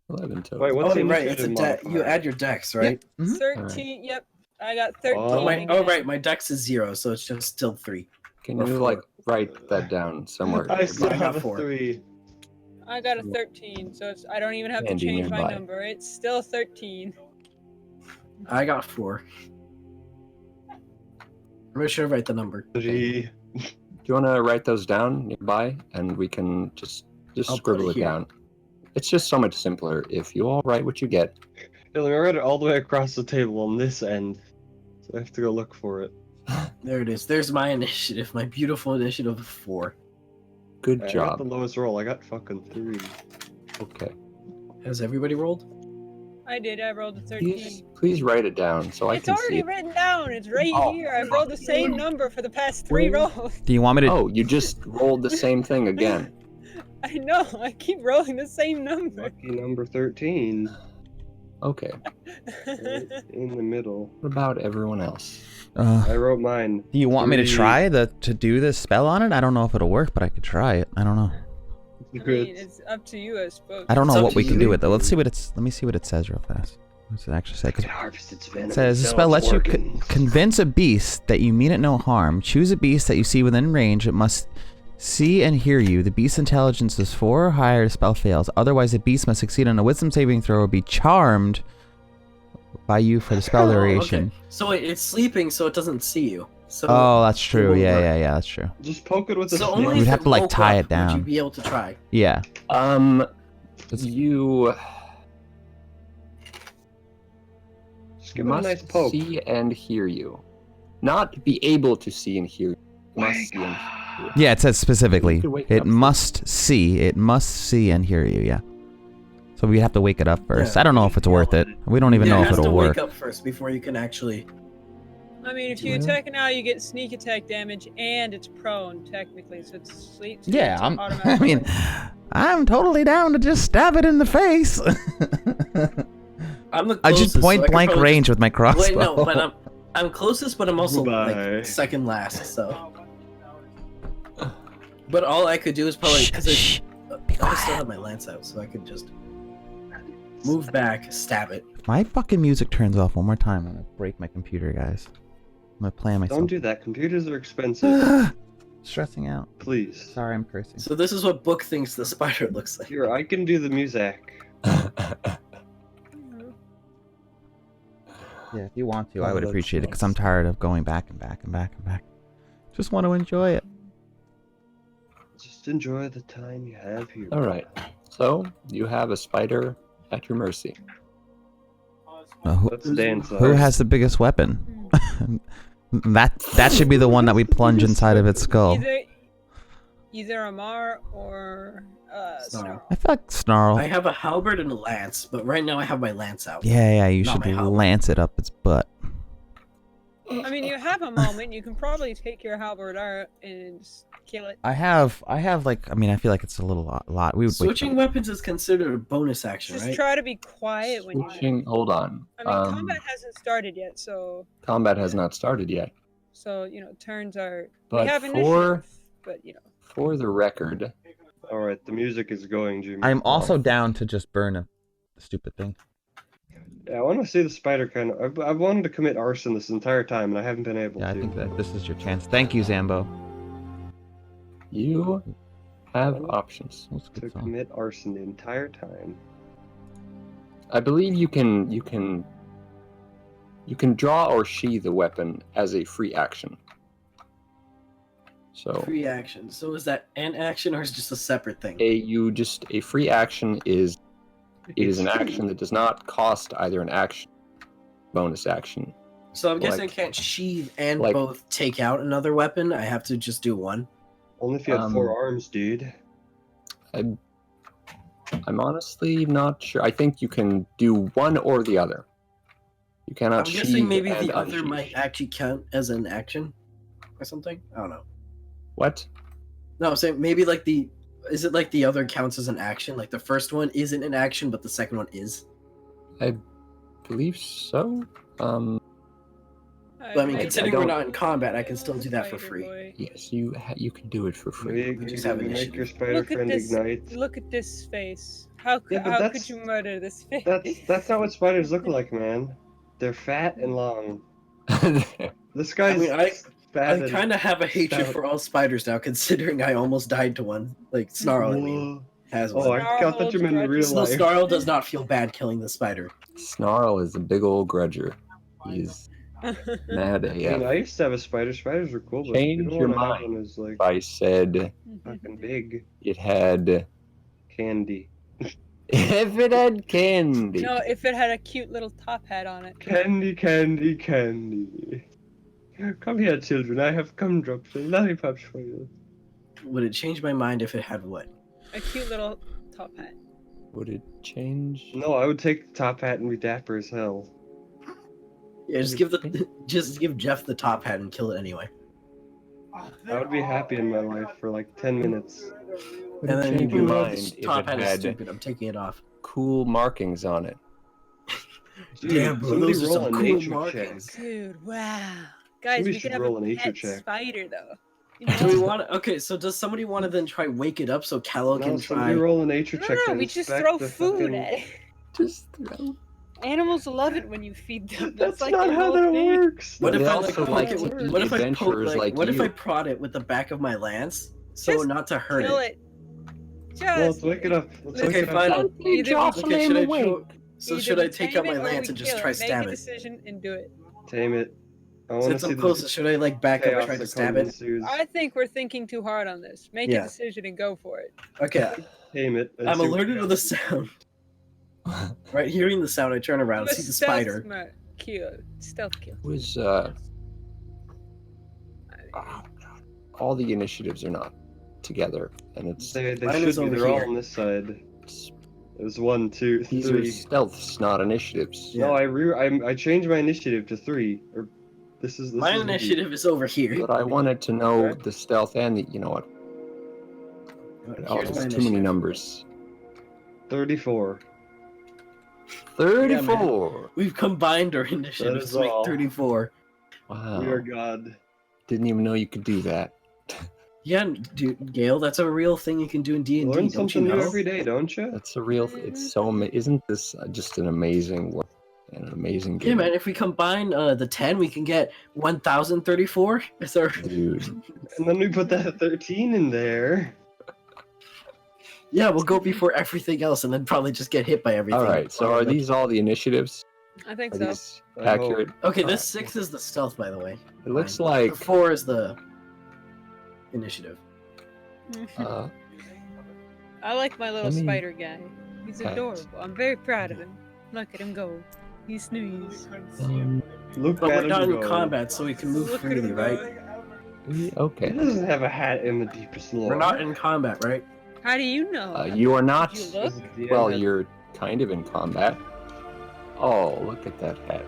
11 total. Wait, what's Oh, the right, it's a initiative you modifier? add your dex, right? 13. Yep, I got 13. Oh, Right, my dex is 0, so it's just still 3. Can Or you 4. like write that down somewhere? I still I got have a 4. 3. I got a 13, so I don't even have to Handy change my nearby. number. It's still 13. I got 4. I'm sure write the number. 3. Do you want to write those down nearby, and we can just I'll put scribble it it here. down? It's just so much simpler if you all write what you get. Yeah, let me write it all the way across the table on this end. So I have to go look for it. There it is. There's my initiative, my beautiful initiative of 4. Good I got job. the lowest roll. I got fucking 3. Okay. Has everybody rolled? I did. I rolled a 13. Please write it down so I It's can see already it. written down. It's right Oh. here. I've rolled the same number for the past 3 rolls. Do you want me to? Oh, you just rolled the same thing again. I know. I keep rolling the same number. Lucky number 13. Okay. Right in the middle. What about everyone else? I wrote mine. Do you want me to 3. try to do this spell on it? I don't know if it'll work, but I could try it. I don't know. I mean, it's up to you, I suppose. I don't It's know up what to we can you. do with it. Let me see what it says real fast. What does it actually say? 'Cause Harvest its venom. it says the until spell it's lets you working. convince a beast that you mean it no harm. Choose a beast that you see within range. It must See and hear you. The beast's intelligence is 4 or higher. The spell fails. Otherwise, the beast must succeed on a wisdom saving throw or be charmed by you for the spell duration. Okay. So wait, it's sleeping, so it doesn't see you. So Oh, that's true. won't Yeah, work. yeah, that's true. Just poke it with a So stick. only We'd if have it to, like, woke tie up it down. would you be able to try. Yeah. You Just give it a must nice poke. see and hear you. Not be able to see and hear you. Must see and hear you. Yeah, it says specifically. You could wake It up must see. It must see and hear you, yeah. So we have to wake it up first. Yeah. I don't know if it's worth it. We don't even know it if has it'll to work. wake up first before you can actually. I mean, if you attack now, you get sneak attack damage, and it's prone technically, so it's sleep. Yeah, it's I automatic. mean, I'm totally down to just stab it in the face. I'm the I closest, just so point I could blank probably range with my crossbow. Wait, no, but I'm closest, but I'm also Goodbye. like second last. So. But all I could do is probably because I Shh, still have my lance out, so I could just move back, stab it. my fucking music turns off one more time. I'm gonna break my computer, guys. I'm gonna play myself. Don't do that. Computers are expensive. Stressing out. Please. Sorry, I'm cursing. So this is what Book thinks the spider looks like. Here, I can do the music. Yeah, if you want to, Oh, I would that's appreciate it because nice. I'm tired of going back and back and back and back. Just want to enjoy it. Just enjoy the time you have here. All right. So you have a spider at your mercy. Let's dance. Who has the biggest weapon? that should be the one that we plunge inside of its skull. Either Amar or Snarl. I feel like Snarl. I have a halberd and a lance, but right now I have my lance out. Yeah, you Not should my halberd. lance it up its butt. I mean, you have a moment. You can probably take your halberd out and just kill it. I have like, I mean, I feel like it's a little lot. We would wait. Switching weapons is considered a bonus action, Just right? try to be quiet when you. Switching. Hold on. I mean, combat hasn't started yet, so Combat has not started yet. turns are. But we have for initiative, but for the record, All right, the music is going, Jimmy. I'm also down to just burn a stupid thing. Yeah, I want to see the spider kind of. I've wanted to commit arson this entire time, and I haven't been able Yeah, I to. think that this is your chance. Thank you, Zambo. you have options. That's a To good song. commit arson the entire time. I believe you can draw or sheathe a weapon as a free action. So Free action. So is that an action or is it just a separate thing? a free action is an action that does not cost either an action, bonus action. So I'm guessing I like- can't sheathe and like- both take out another weapon. I have to just do one. Only if you have 4 arms, dude. I'm honestly not sure. I think you can do one or the other. You I'm cannot guessing sheathe maybe and the other unsheathe. might actually count as an action or something. I don't know. What? No, I'm saying maybe like is it like the other counts as an action? Like the first one isn't an action, but the second one is. I believe so. But I mean, I considering we're don't- not in combat, I can still do that for free. Boy. Yes, you can do it for free. We just have make initiative. your spider Look at friend this. ignite. Look at this face. How could Yeah, but how that's- could you murder this face? That's not what spiders look like, man. They're fat and long. This guy's mean, I fat and kind of have a hatred stout. for all spiders now, considering I almost died to one. Like Snarl, I mean, has Oh, one. I thought you meant in real So life. Snarl does not feel bad killing the spider. Snarl is a big old grudger. He's mad I mean, AF. I used to have a spider. Spiders were cool, but Change you don't your wanna have mind. one as like I said fucking big it had. candy. If it had candy. No, if it had a cute little top hat on it. Candy, candy, candy. Come here, children. I have gumdrops and lollipops for you. Would it change my mind if it had what? A cute little top hat. Would it change? No, I would take the top hat and be dapper as hell. Yeah, just give Geoff the top hat and kill it anyway. I would be happy in my life for like 10 minutes. Would And it then change you your know mind this if top it hat is had stupid. I'm taking it off. cool markings on it? Dude, Damn, bro, somebody those are roll some a cool nature markings. check. Dude, wow. Guys, Somebody we should could have roll a a nature pet check. spider though. You Do we know? want? Okay, so does somebody want to then try wake it up so Kallow No, can try? somebody roll a nature check. No, to we just inspect throw the food fucking- at it. Just throw. Animals love it when you feed them. That's like not their how whole that thing. works. What They if I also like poke like it to with, eat what if I poke adventurers like what if you. I prod it with the back of my lance so Just not to hurt kill it. it. Well, let's Just wake it up. Let's Okay, wake it fine. up. Don't be Either we- jostling Okay, should I away. show? So either should we I take tame out my it or lance we and just kill try it. stab Make a it? decision and do it. Tame it. I want to Since see I'm the closest, should I like back up and chaos try to that stab comes it? ensues. I think we're thinking too hard on this. Make Yeah. a decision and go for it. Okay, Tame it. and I'm see what alerted to happens. the sound. Right, hearing the sound, I turn around and Do a see the stealth spider. kill. Stealth kill. Was all the initiatives are not together, and it's They Mine should is be. over They're all here. on this side. There's 1, 2, these are 3. stealths, not initiatives. Yeah. No, I changed my initiative to 3. Or this is My is initiative is over here. But I wanted to know Okay. the stealth and the. You know what? Oh, Here's my there's too many initiative. numbers. 34. 34. We've combined our initiatives is to make all. 34. Wow. We are God. Didn't even know you could do that. Yeah, dude, Gale, that's a real thing you can do in D&D, Learn don't you something new know? every day, don't you? That's a real. It's so. Isn't this just an amazing world and an amazing game? Yeah, man, if we combine the 10, we can get 1034. It's our... Dude. And then we put that 13 in there. Yeah, we'll go before everything else and then probably just get hit by everything. All right. So are these all the initiatives? I think Are so. these I accurate? Okay, All this right. 6 is the stealth, by the way. It looks The like. 4 is the initiative. I like my little Let me- spider guy. He's Okay. adorable. I'm very proud of him. Look at him go. He sneezes. Look But at we're him not in go. combat, so we can move Look at freely, him right? go. Okay. He doesn't have a hat in the deepest lore. We're not in combat, right? How do you know? You are not. Did you look? The Well, DM you're kind of in combat. Oh, look at that hat.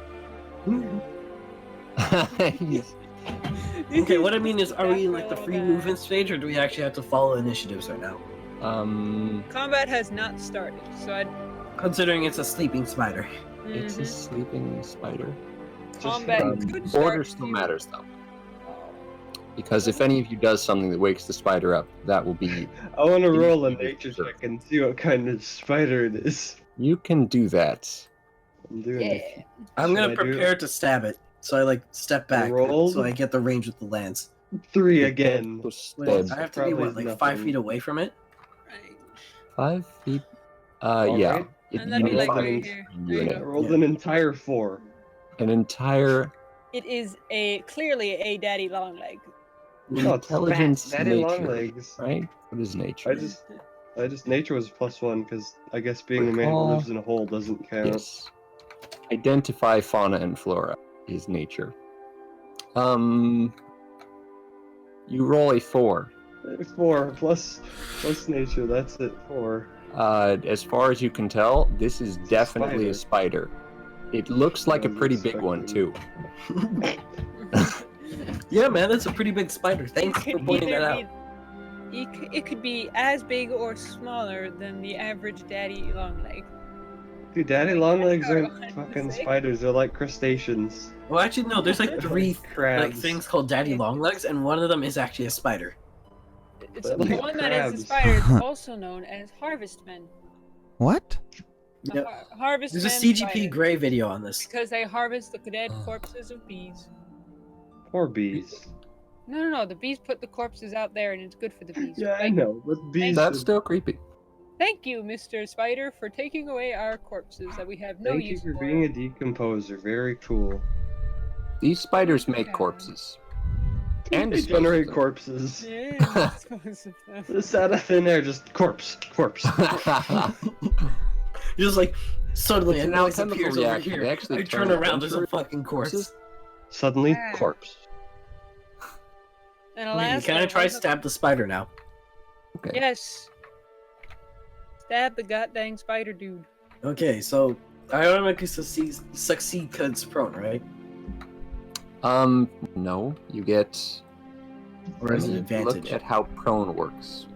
He's- Okay, what I mean is, are we in like the Back free roll movement that. stage, or do we actually have to follow initiatives right now? Combat has not started, so I. Considering it's a sleeping spider. It's a sleeping spider. Combat Um, could start. Order still soon. matters though, because if any of you does something that wakes the spider up, that will be. I want to You- roll a you nature deserve check and see what kind of spider it is. You can do that. I'm doing Yeah. it. I'm Should gonna I do- prepare to stab it, so I like step back, Rolled? so I get the range with the lance. 3 again. So Wait, stab I have to be Probably what, like 5 nothing. feet away from it? Right. 5 feet. All Yeah. right. It, And you that'd be need like five right find here. in There you unit. I go. rolled Yeah. an entire 4. An entire It is clearly a daddy long leg. No, it's intelligence fat. Daddy long nature, legs. right? What is nature? I just nature was +1 because I guess being a man who Recall- lives in a hole doesn't count. Yes. Identify fauna and flora is nature. You roll a 4. 4 plus nature. That's it. 4. As far as you can tell, this is definitely a spider. It looks like a I was pretty big one too. Yeah, man, that's a pretty big spider. Thanks It for could pointing that either out. it could be as big or smaller than the average daddy long leg. Dude, daddy long legs That's aren't what I'm fucking saying. spiders. They're like crustaceans. Well, actually, no. There's like They're 3 crabs. like things called daddy longlegs, and one of them is actually a spider. It's They're the like one that is a crabs. spider is also known as harvestmen. What? A Yep. Harvestmen There's a CGP spider, Grey video on this. because they harvest the dead corpses of bees. Poor bees. No. The bees put the corpses out there, and it's good for the bees. Yeah, I Thank- know, but bees. That's still creepy. Thank you, Mr. Spider, for taking away our corpses that we have no Thank you use for being a decomposer. Very cool. These spiders make Okay. corpses. And They dispose of generate them. corpses. Yeah, dispose of them. Just out of thin air, just corpse. Just like suddenly It's a an noise alchemical appears over reaction. here. They actually I turn turn around, there's a into fucking corpse. corpses? Suddenly, Ah. corpse. And Okay, alas, can I try stab the spider now? Okay. Yes. Stab the goddamn spider dude. Okay, so I automatically succeed because it's prone, right? No. You get. Or is it Let me advantage? Look at how prone works.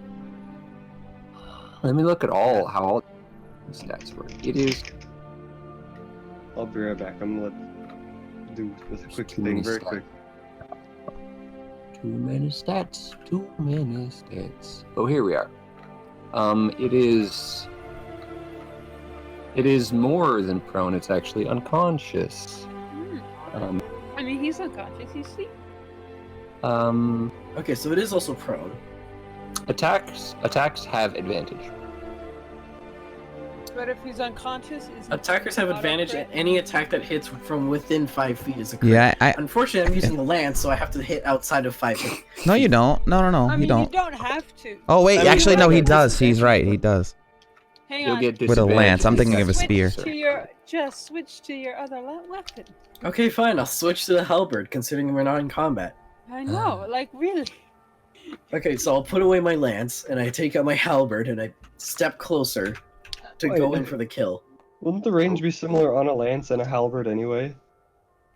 Let me look at how all stats work. It is I'll be right back. I'm gonna do with a quick too thing, many very stats. quick. Too many stats. Too many stats. Oh, here we are. It is. It is more than prone. It's actually unconscious. Hmm. I mean, he's unconscious. He's asleep. Okay, so it is also prone. Attacks have advantage. But if he's unconscious, is Attackers have advantage at any attack that hits from within 5 feet is a crit. Yeah, Unfortunately, I'm using the lance, so I have to hit outside of 5 feet. No, you don't. No, I mean, you don't. you don't have to. Oh wait, I mean, actually, you no, might he get does. He's disadvantage, right. but- He does. Hang You'll on. get With a disadvantage lance, I'm if thinking you of a attack spear. sir. Just switch to your other weapon. Okay, fine. I'll switch to the halberd, considering we're not in combat. I know, like really. Okay, so I'll put away my lance, and I take out my halberd, and I step closer to go in for the kill. Wouldn't the range be similar on a lance and a halberd anyway?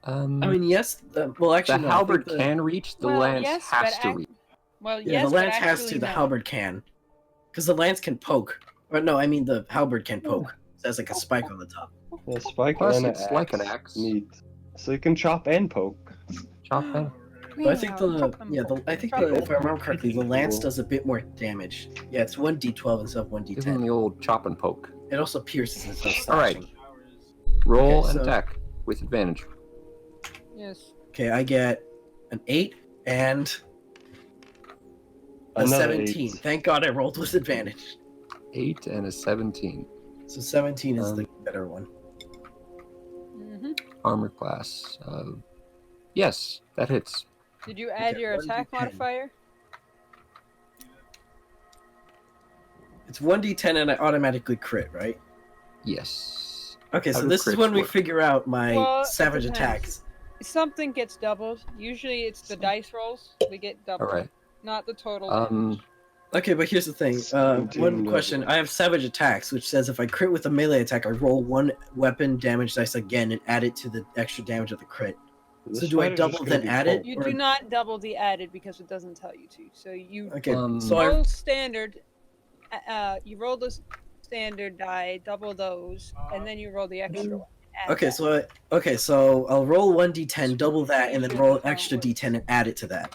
I mean, yes. Well, actually, the no, halberd I think can reach. The Well, lance yes, has but to reach. Well, Yeah, yes, the but lance has actually to. The no. halberd can, because the lance can poke. Or no, I mean the halberd can poke. It has like a spike on the top. A spike Plus, and an it's axe. like an axe. Neat. So you can chop and poke. Chop that. But I think if I remember correctly, the lance does a bit more damage. Yeah, it's 1d12 instead of Give him 1d10. the old chop and poke. It also pierces instead of All right. slashing. Roll Okay, and so- attack with advantage. Yes. Okay, I get an 8 and a Another 17. 8. Thank God I rolled with advantage. 8 and a 17. So 17 is the Um, better one. hmm Armor class. Yes, that hits. Did you add Okay, your attack 1d10. modifier? It's 1d10 and I automatically crit, right? Yes. Okay, How so do this is crits when we work? figure out my Well, it savage depends. attacks. Something gets doubled. Usually it's the dice rolls. We get All doubled, right. not the total. Okay, but here's the thing. 17 One question. I have savage attacks, which says if I crit with a melee attack, I roll 1 weapon damage dice again and add it to the extra damage of the crit. This So do I spider's just double gonna then be add it? poke. You or- do not double the added because it doesn't tell you to. So you Okay, Um, so I roll standard. You roll the standard die, double those, and then you roll the extra one. Add okay, that. so I'll roll 1d10, double that, and then roll an extra d10 and add it to that.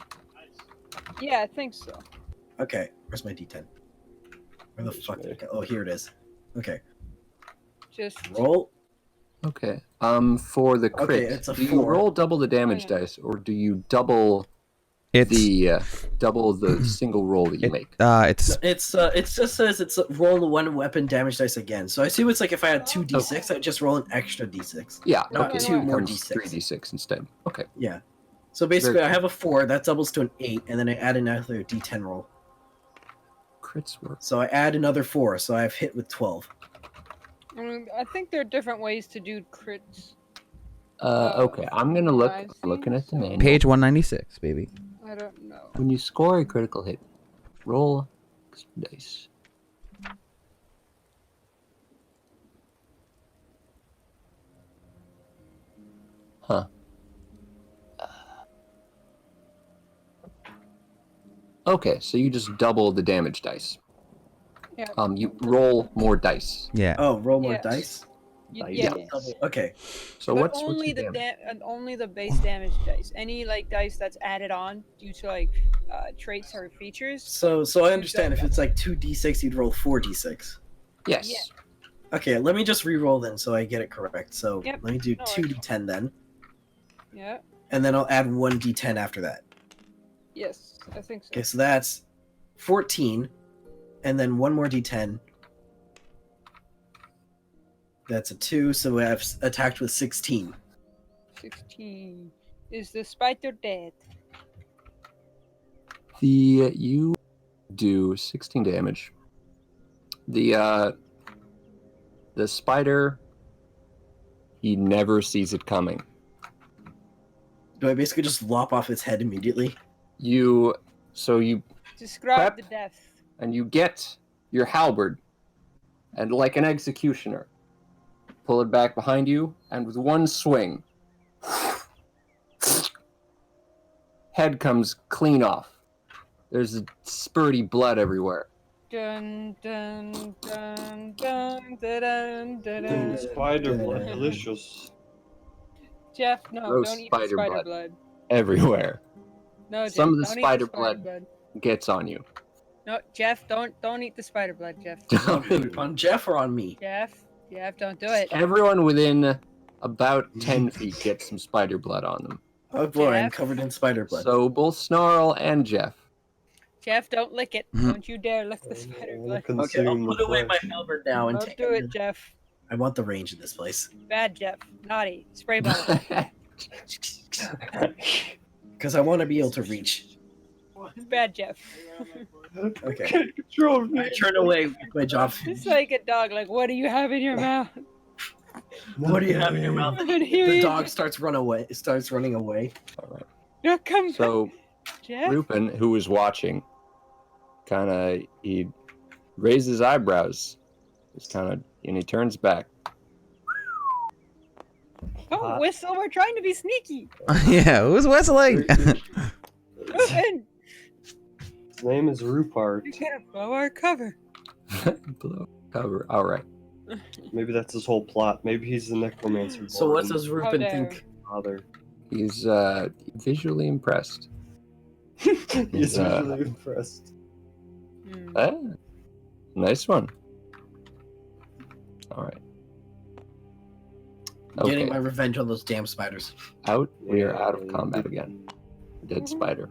Yeah, I think so. Okay, where's my d10? Where the fuck? Okay, oh, here it is. Okay, Just roll. Okay. For the crit, Okay, it's a do you 4. roll double the damage yeah. dice, or do you double It's the single roll that you make? It just says it's roll the 1 weapon damage dice again. So I assume it's like if I had 2d6, I'd just roll an extra d6. Yeah. not Okay. two it more becomes d6. 3d6 instead. Okay. Yeah. So basically, Very I have a 4 that doubles to an 8, and then I add another d10 roll. Crits work. So I add another 4, so I have hit with 12. I think there are different ways to do crits. Okay. I'm gonna look. I've I'm looking seen at the some. manual. page 196, baby. I don't know. When you score a critical hit, roll dice. Huh. Okay, so you just double the damage dice. Yeah. You roll more dice. Yeah. Oh, roll more Yes. dice? Yeah. Okay. So But what's only your the damage? only the base damage dice. Any like dice that's added on due to like traits or features. So I understand if it's like 2d6, you'd roll 4d6. Yes. Yeah. Okay, let me just re-roll then so I get it correct. So Yep, let me do no worries. 2d10 then, Yeah. and then I'll add 1d10 after that. Yes, I think so. Okay, so that's 14, and then 1 more d10. That's a 2, so we have attacked with 16. 16. Is the spider dead? You do 16 damage. The spider, he never sees it coming. Do I basically just lop off its head immediately? You Describe Prep. the death. and you get your halberd, and like an executioner, pull it back behind you, and with one swing, head comes clean off. There's spurty blood everywhere. Dun dun dun dun dun dun dun. Spider blood, delicious. Jeff, no, Gross don't eat the spider spider blood. blood. Everywhere. No, Jeff, Some of the don't spider eat the spider blood gets on you. No, Jeff, don't eat the spider blood, Jeff. On Jeff or on me? Jeff, don't do it. Everyone within about 10 feet gets some spider blood on them. Oh boy, I'm Jeff? covered in spider blood. So both Snarl and Geoff. Jeff, don't lick it. Don't you dare lick the spider blood. Okay, I'll put away my halberd now and Don't do it, Jeff. I want the range in this place. Bad Jeff. Naughty. Spray bottle. Because I want to be able to reach. Bad Jeff. Okay. Can't control me. I turn away with my job. It's like a dog. Like, what do you have in your mouth? What do you have in your mouth? What do The you dog starts running away. No, come So Jeff. Rupin, who was watching, he raised his eyebrows, and he turns back. Don't whistle. We're trying to be sneaky. Yeah, who's whistling? Reuben, His name is Rupert. you gotta blow our cover. Blow cover. All right. Maybe that's his whole plot. Maybe he's the necromancer. So what born does Rupin dare. think? father? He's visually impressed. He's Uh, really impressed. Hmm. Ah, nice one. All right. Getting Okay. my revenge on those damn spiders. Out. We are Yeah, out of combat again. Dead spider.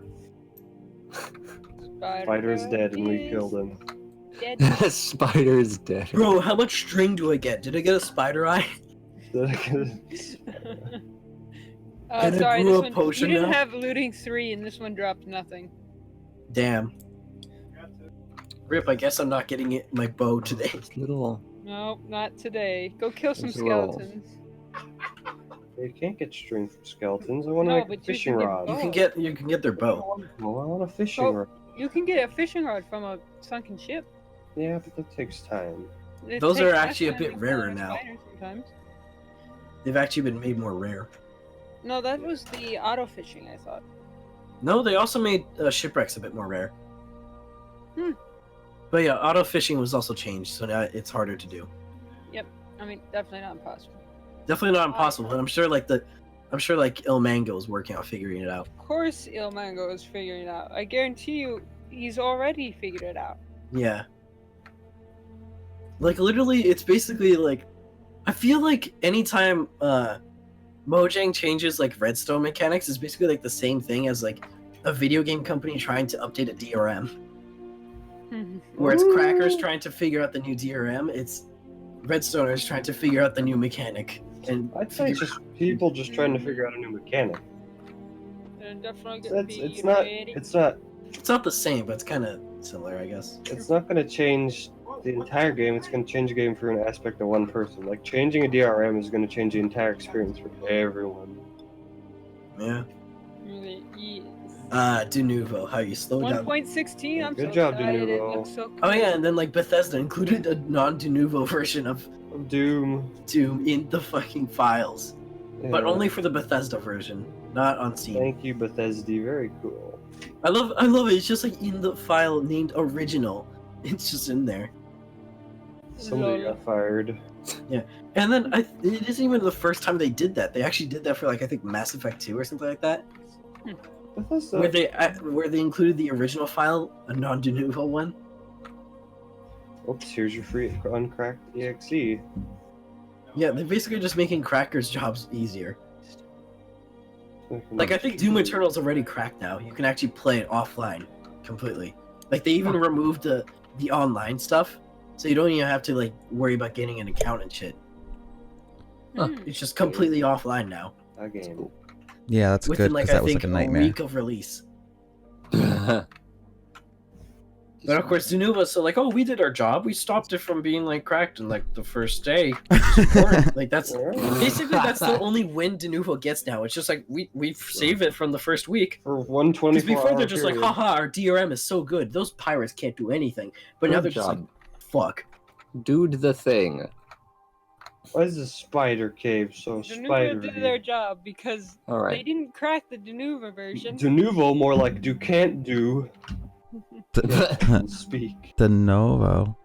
Spider is dead and we killed him. Dead. Spider is dead. Bro, how much string do I get? Did I get a spider eye? Oh, Can I sorry. brew This a one, potion you didn't now? have looting 3, and this one dropped nothing. Damn. Rip, I guess I'm not getting it my bow today. This little. Nope, not today. Go kill some There's a little- skeletons. You can't get string from skeletons. I want to No, make a but you fishing can get rod. You can get their bow. No, I want a fishing Oh. rod. You can get a fishing rod from a sunken ship. Yeah, but that takes time. It Those takes are less actually a time bit to rarer kill a now. spider sometimes. They've actually been made more rare. No, that was the auto fishing, I thought. No, they also made shipwrecks a bit more rare. Hmm. But yeah, auto fishing was also changed, so now it's harder to do. I mean, definitely not impossible. Definitely not impossible, but I'm sure like Ilmango is working on figuring it out. Of course, Ilmango is figuring it out. I guarantee you, he's already figured it out. Yeah. Like literally, it's basically like, I feel like anytime Mojang changes like redstone mechanics, is basically like the same thing as like a video game company trying to update a DRM. Where it's crackers trying to figure out the new DRM, it's redstoners trying to figure out the new mechanic. And I'd say it's just people just trying to figure out a new mechanic. And definitely gonna be It's not. ready. It's not. it's not the same, but it's kind of similar, I guess. It's not going to change the entire game. It's going to change the game for an aspect of one person. Like changing a DRM is going to change the entire experience for everyone. Yeah. Really is. De Nouveau, how you slow down. 1.16. I'm Good so job, excited. It Denuvo. looks so cool. Oh yeah, and then like Bethesda included a non-De Nouveau version of Doom. Doom in the fucking files, but Yeah. only for the Bethesda version, not on Steam. Thank you, Bethesda. Very cool. I love it. It's just like in the file named original. It's just in there. Somebody Lol. got fired. And then it isn't even the first time they did that. They actually did that for like I think Mass Effect 2 or something like that, Bethesda. where they included the original file, a non-De Nouveau one. Oops, here's your free uncracked EXE. Yeah, they're basically just making crackers' jobs easier. Like I think Doom Eternal's already cracked now. You can actually play it offline completely. Like they even removed the online stuff, so you don't even have to like worry about getting an account and shit. It's just completely offline now. That game. Yeah, that's Within good like because I that was think like a a nightmare. week of release. But of course, Denuva, so like, oh, we did our job. We stopped it from being like cracked in like the first day. Like that's basically that's the only win Denuvo gets now. It's just like we save it from the first week. For 124 Because before they're just like, haha, our DRM is so good. Those pirates can't do anything. But now Good they're just like, job. fuck. Dude, the thing. Why is the spider cave so Denuvo spidery? did their job because All they right. didn't crack the Denuvo version. De nouveau, more like do can't do. Speak. De novo.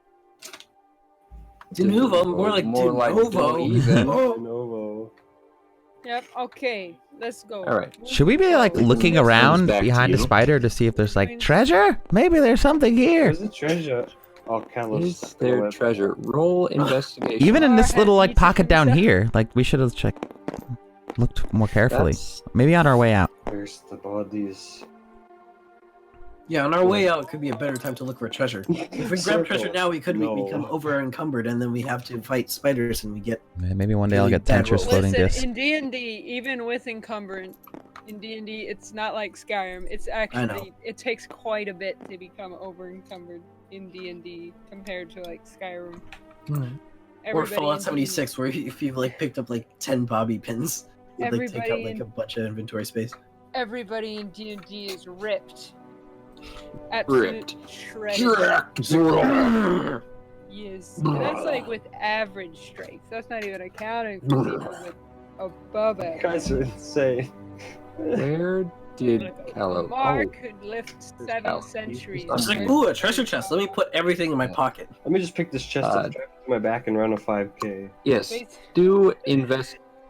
Denuvo, more like More like Denuvo. don't even. Oh. De novo. Yep. Okay. Let's go. All right. Should we be like We can looking get things around back to behind a you. spider to see if there's like treasure? Maybe there's something here. Where's the treasure? Oh, Kallow. Is there treasure? Roll investigation. Even in this Or little has like pocket YouTube down stuff? here, like we should have looked more carefully. That's Maybe on our way out. Where's the bodies? Yeah, on our way out, it could be a better time to look for treasure. If we grab treasure now, we could No. become over encumbered, and then we have to fight spiders, and we get. Maybe one day I'll Really get bad Tentress rolls. floating Listen, discs. in D&D, even with encumbrance, in D&D, it's not like Skyrim. It's actually it takes quite a bit to become over encumbered in D&D compared to like Skyrim. Or Everybody Fallout in 76, where if you like picked up like 10 bobby pins, you'd like take out Everybody like a bunch of inventory space. Everybody in D&D is ripped. Ripped. Shredded. Yes. And that's like with average strength. That's not even accounting for people with above You average. guys are insane. Where did Like, Kallow? Amar Oh, could lift there's 7 Kallow. centuries. I was like, ooh, a treasure chest. Let me put everything in my pocket. Let me just pick this chest up, strap it to my back, and run a 5K. yes. Do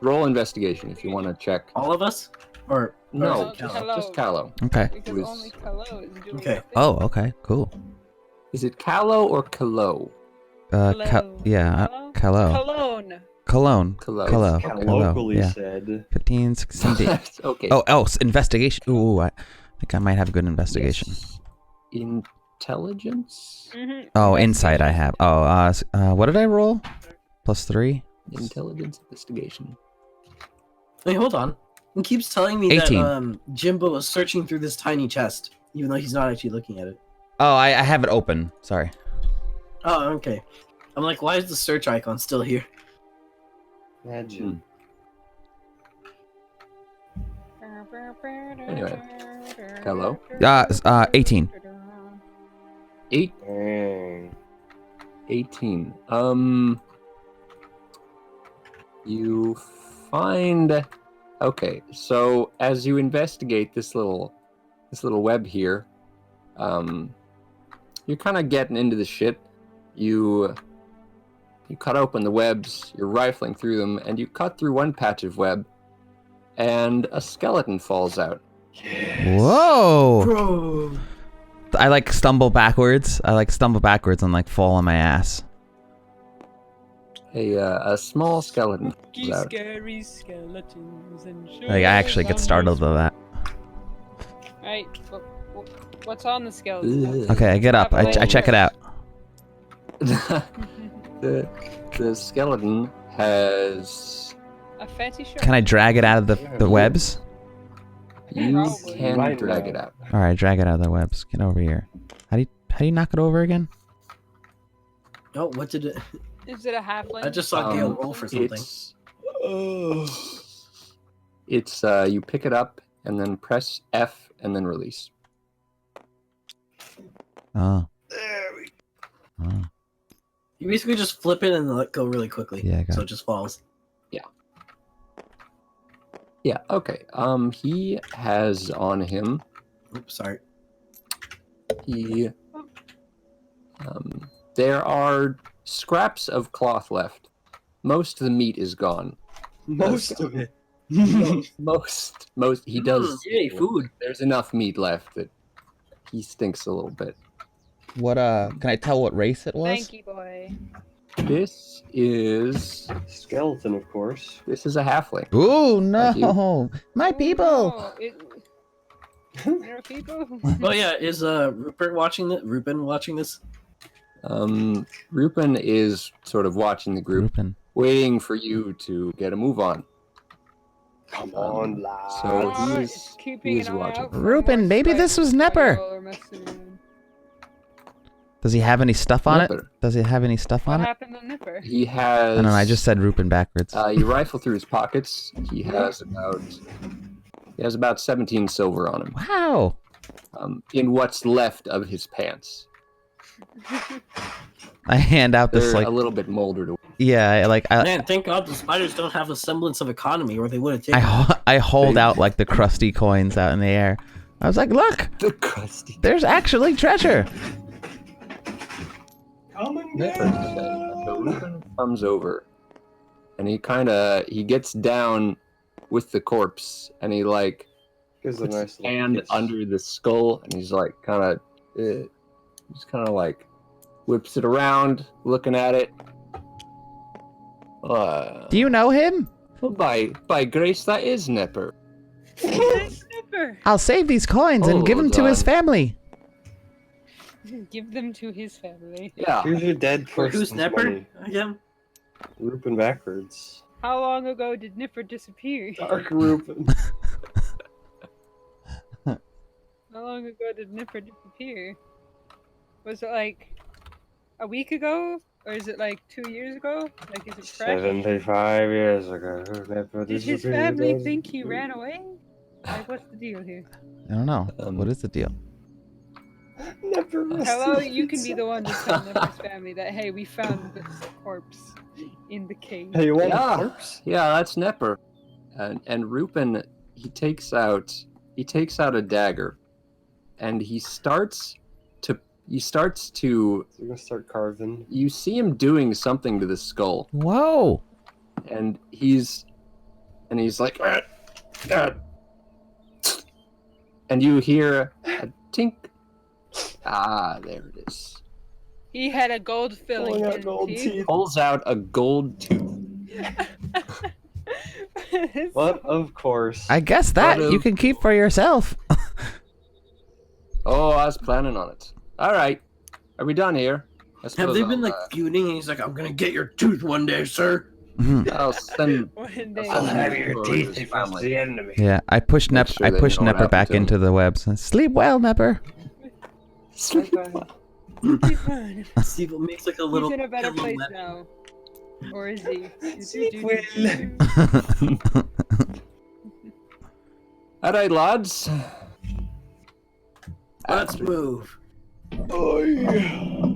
roll investigation if you want to check. All of us? Or No, is it Kallow? Kallow. just Kallow. Okay. Because was- only Kallow is doing Okay. the thing. Oh, okay. Cool. Is it Kallow or Kallow? Kallow. Yeah, Kallow? Kallow. Cologne. Cologne. Kallow. Kallow. Okay. Kallow, Locally yeah. said. 15, 16, 18. Okay. Oh, investigation. Ooh, I think I might have a good investigation. Yes. Intelligence? Mhm. Oh, insight I have. Oh, what did I roll? +3? Intelligence investigation. Wait, hold on. He keeps telling me 18. that Jimbo is searching through this tiny chest, even though he's not actually looking at it. Oh, I have it open. Sorry. Oh, okay. I'm like, why is the search icon still here? Imagine. Anyway. Hello? 18. 18. 18. You find. Okay, so as you investigate this little web here, you're kind of getting into the shit. You cut open the webs, you're rifling through them, and you cut through one patch of web, and a skeleton falls out. Whoa! Bro. I like stumble backwards. And like fall on my ass. A small skeleton falls out. Scary skeletons and Like I actually get startled by that. Right. What's on the skeleton? Ugh. Okay, I get up. I check it out. The skeleton has. A fetish? Can I drag it out of the webs? You Probably. can Right drag now. it out. All right, drag it out of the webs. Get over here. How do you knock it over again? Oh, what did it? Is it a halfling? I just saw Gale roll for something. It's you pick it up and then press F and then release. Oh. Oh. You basically just flip it and let go really quickly. Yeah, I got so it. it just falls. Yeah. Okay. He has on him. Oops, sorry. He. There are scraps of cloth left. Most of the meat is gone. Most of it. Most. He does. Yay, food. There's enough meat left that he stinks a little bit. What can I tell what race it was? Thank you, boy. This is Skeleton, of course. a halfling. Ooh, Thank no. My people. Oh, there are people. Oh yeah, is Rupert watching this? Rupin watching this? Rupin is sort of watching the group, Rupin. waiting for you to get a move on. Come on, lad. So Amar he's- is keeping he's an eye watching. out for Rupin, more maybe this was spiders Nepper. while you're messing around. Does he have any stuff on it? Nipper. Does he have any stuff What on it? happened to Nipper? He has. I don't know. I just said Rupin backwards. You rifle through his pockets. He has about 17 silver on him. Wow. In what's left of his pants. I hand out this They're like a little bit moldered away. yeah, Man, thank God the spiders don't have a semblance of economy, or they would have taken. I hold out like the crusty coins out in the air. I was like, look, The crusty. there's actually treasure. Come and Nipper. So Rupin comes over, and he gets down with the corpse, and he like Gives a puts nice his hand kiss. under the skull, and he's like just kind of like whips it around, looking at it. Do you know him? Well, by grace, that is Nipper. Nipper. I'll save these coins and give them to his Hold family. Give them to his family. Yeah. Here's your dead Who's person's Nepper money. again? Rupin backwards. How long ago did Nipper disappear? Dark Rupin. How long ago did Nipper disappear? Was it like a week ago? Or is it like 2 years ago? Like, is it fresh? 75 years ago. Nepper Did his disappeared. family think he ran away? Like, what's the deal here? I don't know. What is the deal? Nepper Hello, you can be the one to tell Nipper's family that, hey, we found this corpse in the cave. Hey, you want Yeah. a corpse? Yeah, that's Nepper. And Rupin, he takes out a dagger, and he starts to So we're gonna start carving. you see him doing something to the skull, Whoa! and he's like and you hear a tink. Ah, there it is. He had a gold filling Pulling out in gold his teeth. teeth. Pulls out a gold tooth. But of course. I guess that But, you can keep for yourself. Oh, I was planning on it. All right, are we done here? I Have suppose they been I'll, like feuding? And he's like, "I'm gonna get your tooth one day, sir." I'll send. One day. I'll have Have your teeth if it's the enemy. Yeah, I pushed Make sure I they pushed know what Nepper happened back to him. into the webs. Sleep well, Nepper. Sleep Bye-bye. He's fine. Steve makes like a little. He's in a better pillow place web. now. Or is he? Sleep well. All right, lads. Let's move. Oh, yeah.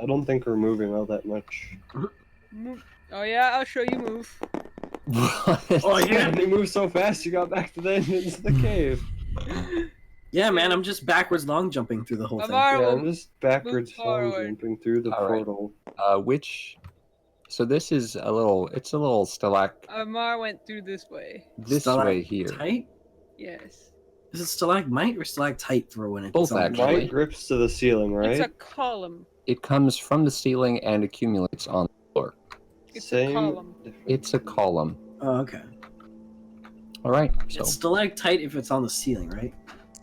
I don't think we're moving all that much. Oh yeah, I'll show you move. Oh yeah, they moved so fast you got back to the entrance of the cave. Yeah, man, I'm just backwards long jumping through the whole thing. Amar Yeah, will I'm just backwards move forward. jumping through the All right. portal. So this is a little Amar went through this way. this way here. Stalactite? Yes. Is it stalagmite or stalactite for when it's Both, on the actually. Light grips to the ceiling, It's a right? column. It comes from the ceiling and accumulates on the floor. It's Same. a column. different. It's a column. Oh, okay. All right. So It's stalactite if it's on the ceiling, right?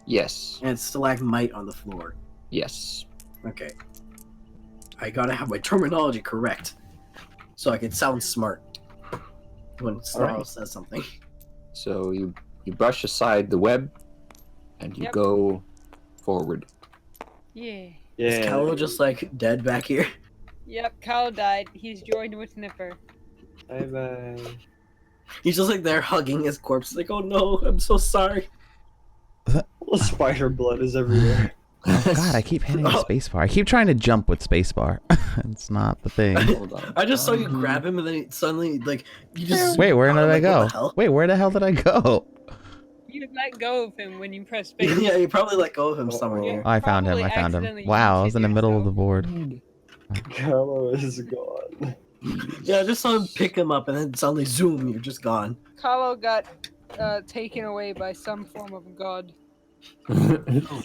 yes, And it's stalagmite on the floor. yes. Okay. I gotta have my terminology correct, so I can sound smart when Snarl Alright. says something. So you brush aside the web, and you Yep. go forward. Yeah. Is Yeah. Kallow just like dead back here? Yep, Cal died. He's joined with Nipper. Bye bye. He's just like there hugging his corpse, like, oh no, I'm so sorry. Well, spider blood is everywhere. Oh God, I keep hitting the spacebar. I keep trying to jump with spacebar. It's not the thing. Hold on. I just saw you grab him and then suddenly, like, you just. Wait, where did I like, what go? the hell? Wait, where the hell did I go? You let go of him when you press space. Yeah, you probably let go of him somewhere. Yeah. here. Oh, I found him. Probably I found him. accidentally Wow, I was in the muted middle of the yourself. board. Kallow is gone. Yeah, I just saw him pick him up and then suddenly zoom, you're just gone. Kallow got taken away by some form of god.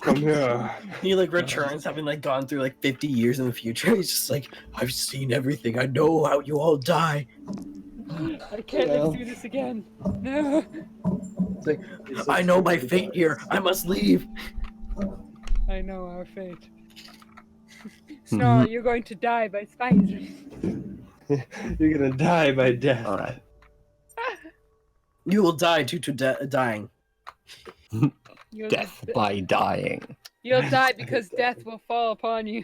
Come here. He like returns having like gone through like 50 years in the future. He's just like, I've seen everything. I know how you all die. I can't Well. live through this again. No. It's like, I know my fate here. I must leave. I know our fate. Snarl, you're going to die by spiders. You're gonna die by death. All right. You will die due to dying. You'll, Death by dying. You'll die because death will fall upon you.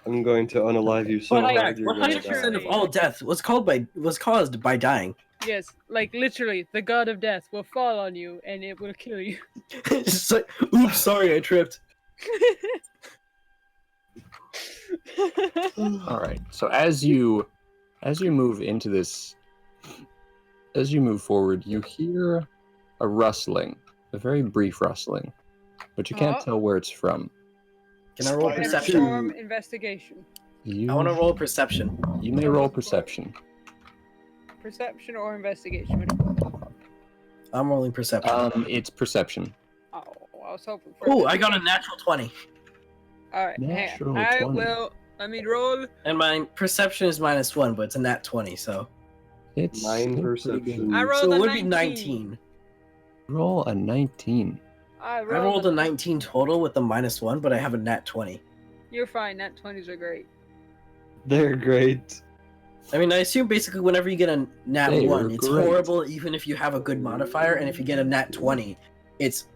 I'm going to unalive you so But I- hard you're gonna 100% die. of all death was caused by dying. Yes, like literally, the god of death will fall on you and it will kill you. It's just like, oops, sorry, I tripped. All right. So as you move into this, as you move forward, you hear a rustling, a very brief rustling, but you can't Oh. tell where it's from. Can I roll Spider perception? Perform investigation. You, I want to roll perception. You may roll perception. Perception or investigation? I'm rolling perception. It's perception. Oh, I was hoping for. Oh, I got a natural 20. All right, hang Natural on. 20. Let me roll. And my perception is -1, but it's a nat 20, so. It's 9 still pretty good. perception. I rolled So a it would be 19. 19. Roll a 19. I I rolled a a 19 total with the -1, but I have a nat 20. You're fine. Nat 20s are great. They're great. I mean, I assume basically whenever you get a nat They 1, are it's great. horrible even if you have a good modifier, and if you get a nat 20, it's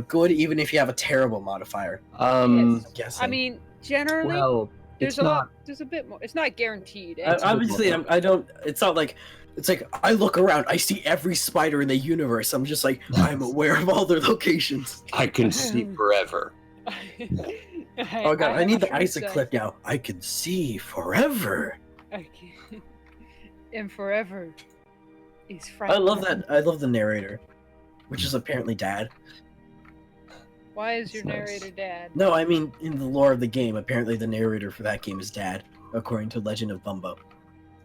good even if you have a terrible modifier. Yes. I'm guessing. I mean, generally, Well, there's it's a not. lot. There's a bit more. It's not guaranteed. Obviously, I don't. It's not like. It's like I look around, I see every spider in the universe. I'm just like I'm aware of all their locations. I can see forever. Oh god, I need the have Isaac to say, clip now. I can see forever. I can- and forever is I frightening. love that. I love the narrator, which is apparently dad. Why is your That's nice. narrator dad? No, I mean in the lore of the game, apparently the narrator for that game is dad, according to Legend of Bumbo.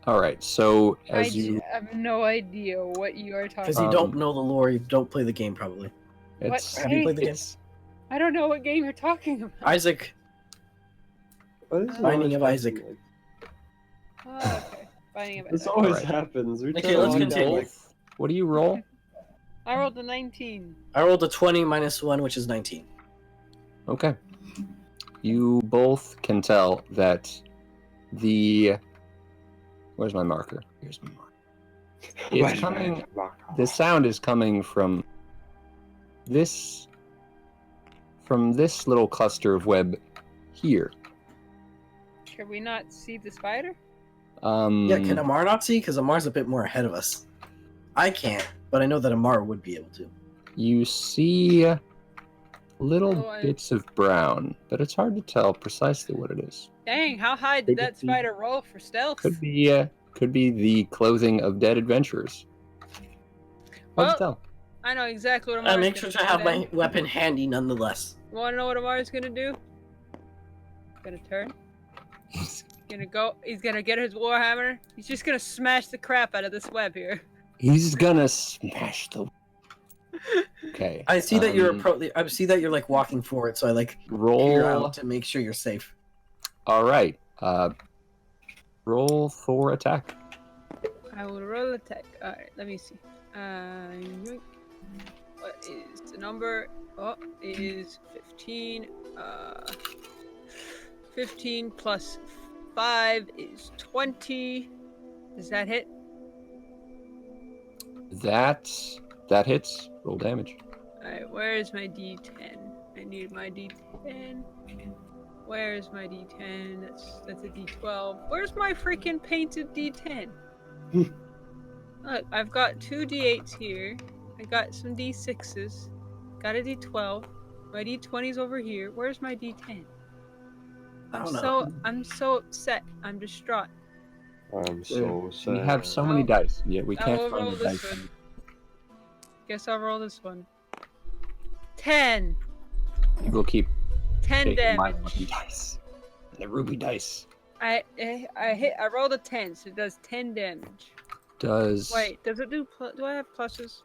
All right. So I as you, have no idea what you are talking Because you about. don't know the lore, you don't play the game probably. it's, Have you played the game? it's I don't know what game you're talking about. Isaac, What is Binding always of Isaac. happening? Oh, okay. Finding it. This always Alright. happens. We Okay, try to let's line continue. up, what do you roll? I rolled a 19. I rolled a 20 -1, which is 19. Okay. You both can tell that the. Where's my marker? Here's my marker. It's coming. The sound is coming from this little cluster of web here. Should we not see the spider? Yeah, can Amar not see? Because Amar's a bit more ahead of us. I can't, but I know that Amar would be able to. You see little Oh, bits of brown, but it's hard to tell precisely what it is. Dang, how high did that spider roll for stealth? Could be the clothing of dead adventurers. Hard Well, to tell. I know exactly what I Amar's make sure to have my weapon handy nonetheless. You want to know what Amar's gonna do? He's gonna turn. He's gonna go. He's gonna get his warhammer. He's just gonna smash the crap out of this web here. He's gonna smash the. Okay. I see that you're I see that you're like walking forward, so I like peer roll. out to make sure you're safe. All right. Roll for attack. I will roll attack. All right, let me see. Yoink. What is the number? Oh, it is 15. 15 plus 5 is 20. Does that hit? That hits. Roll damage. Alright, where is my D10? I need my D10. Where is my D10? That's a D12. Where's my freaking painted D10? Look, I've got 2 D8s here. I got some D6s. Got a D12. My D20's over here. Where's my D10? I don't know. I'm so upset. I'm distraught. I'm so sad. We have so many dice, yet we I can't will find roll the this dice. one. Guess I'll roll this one. 10. We'll keep 10 taking my damage. lucky dice. The ruby dice. I rolled a 10, so it does 10 damage. Does Wait, does it do? Do I have pluses?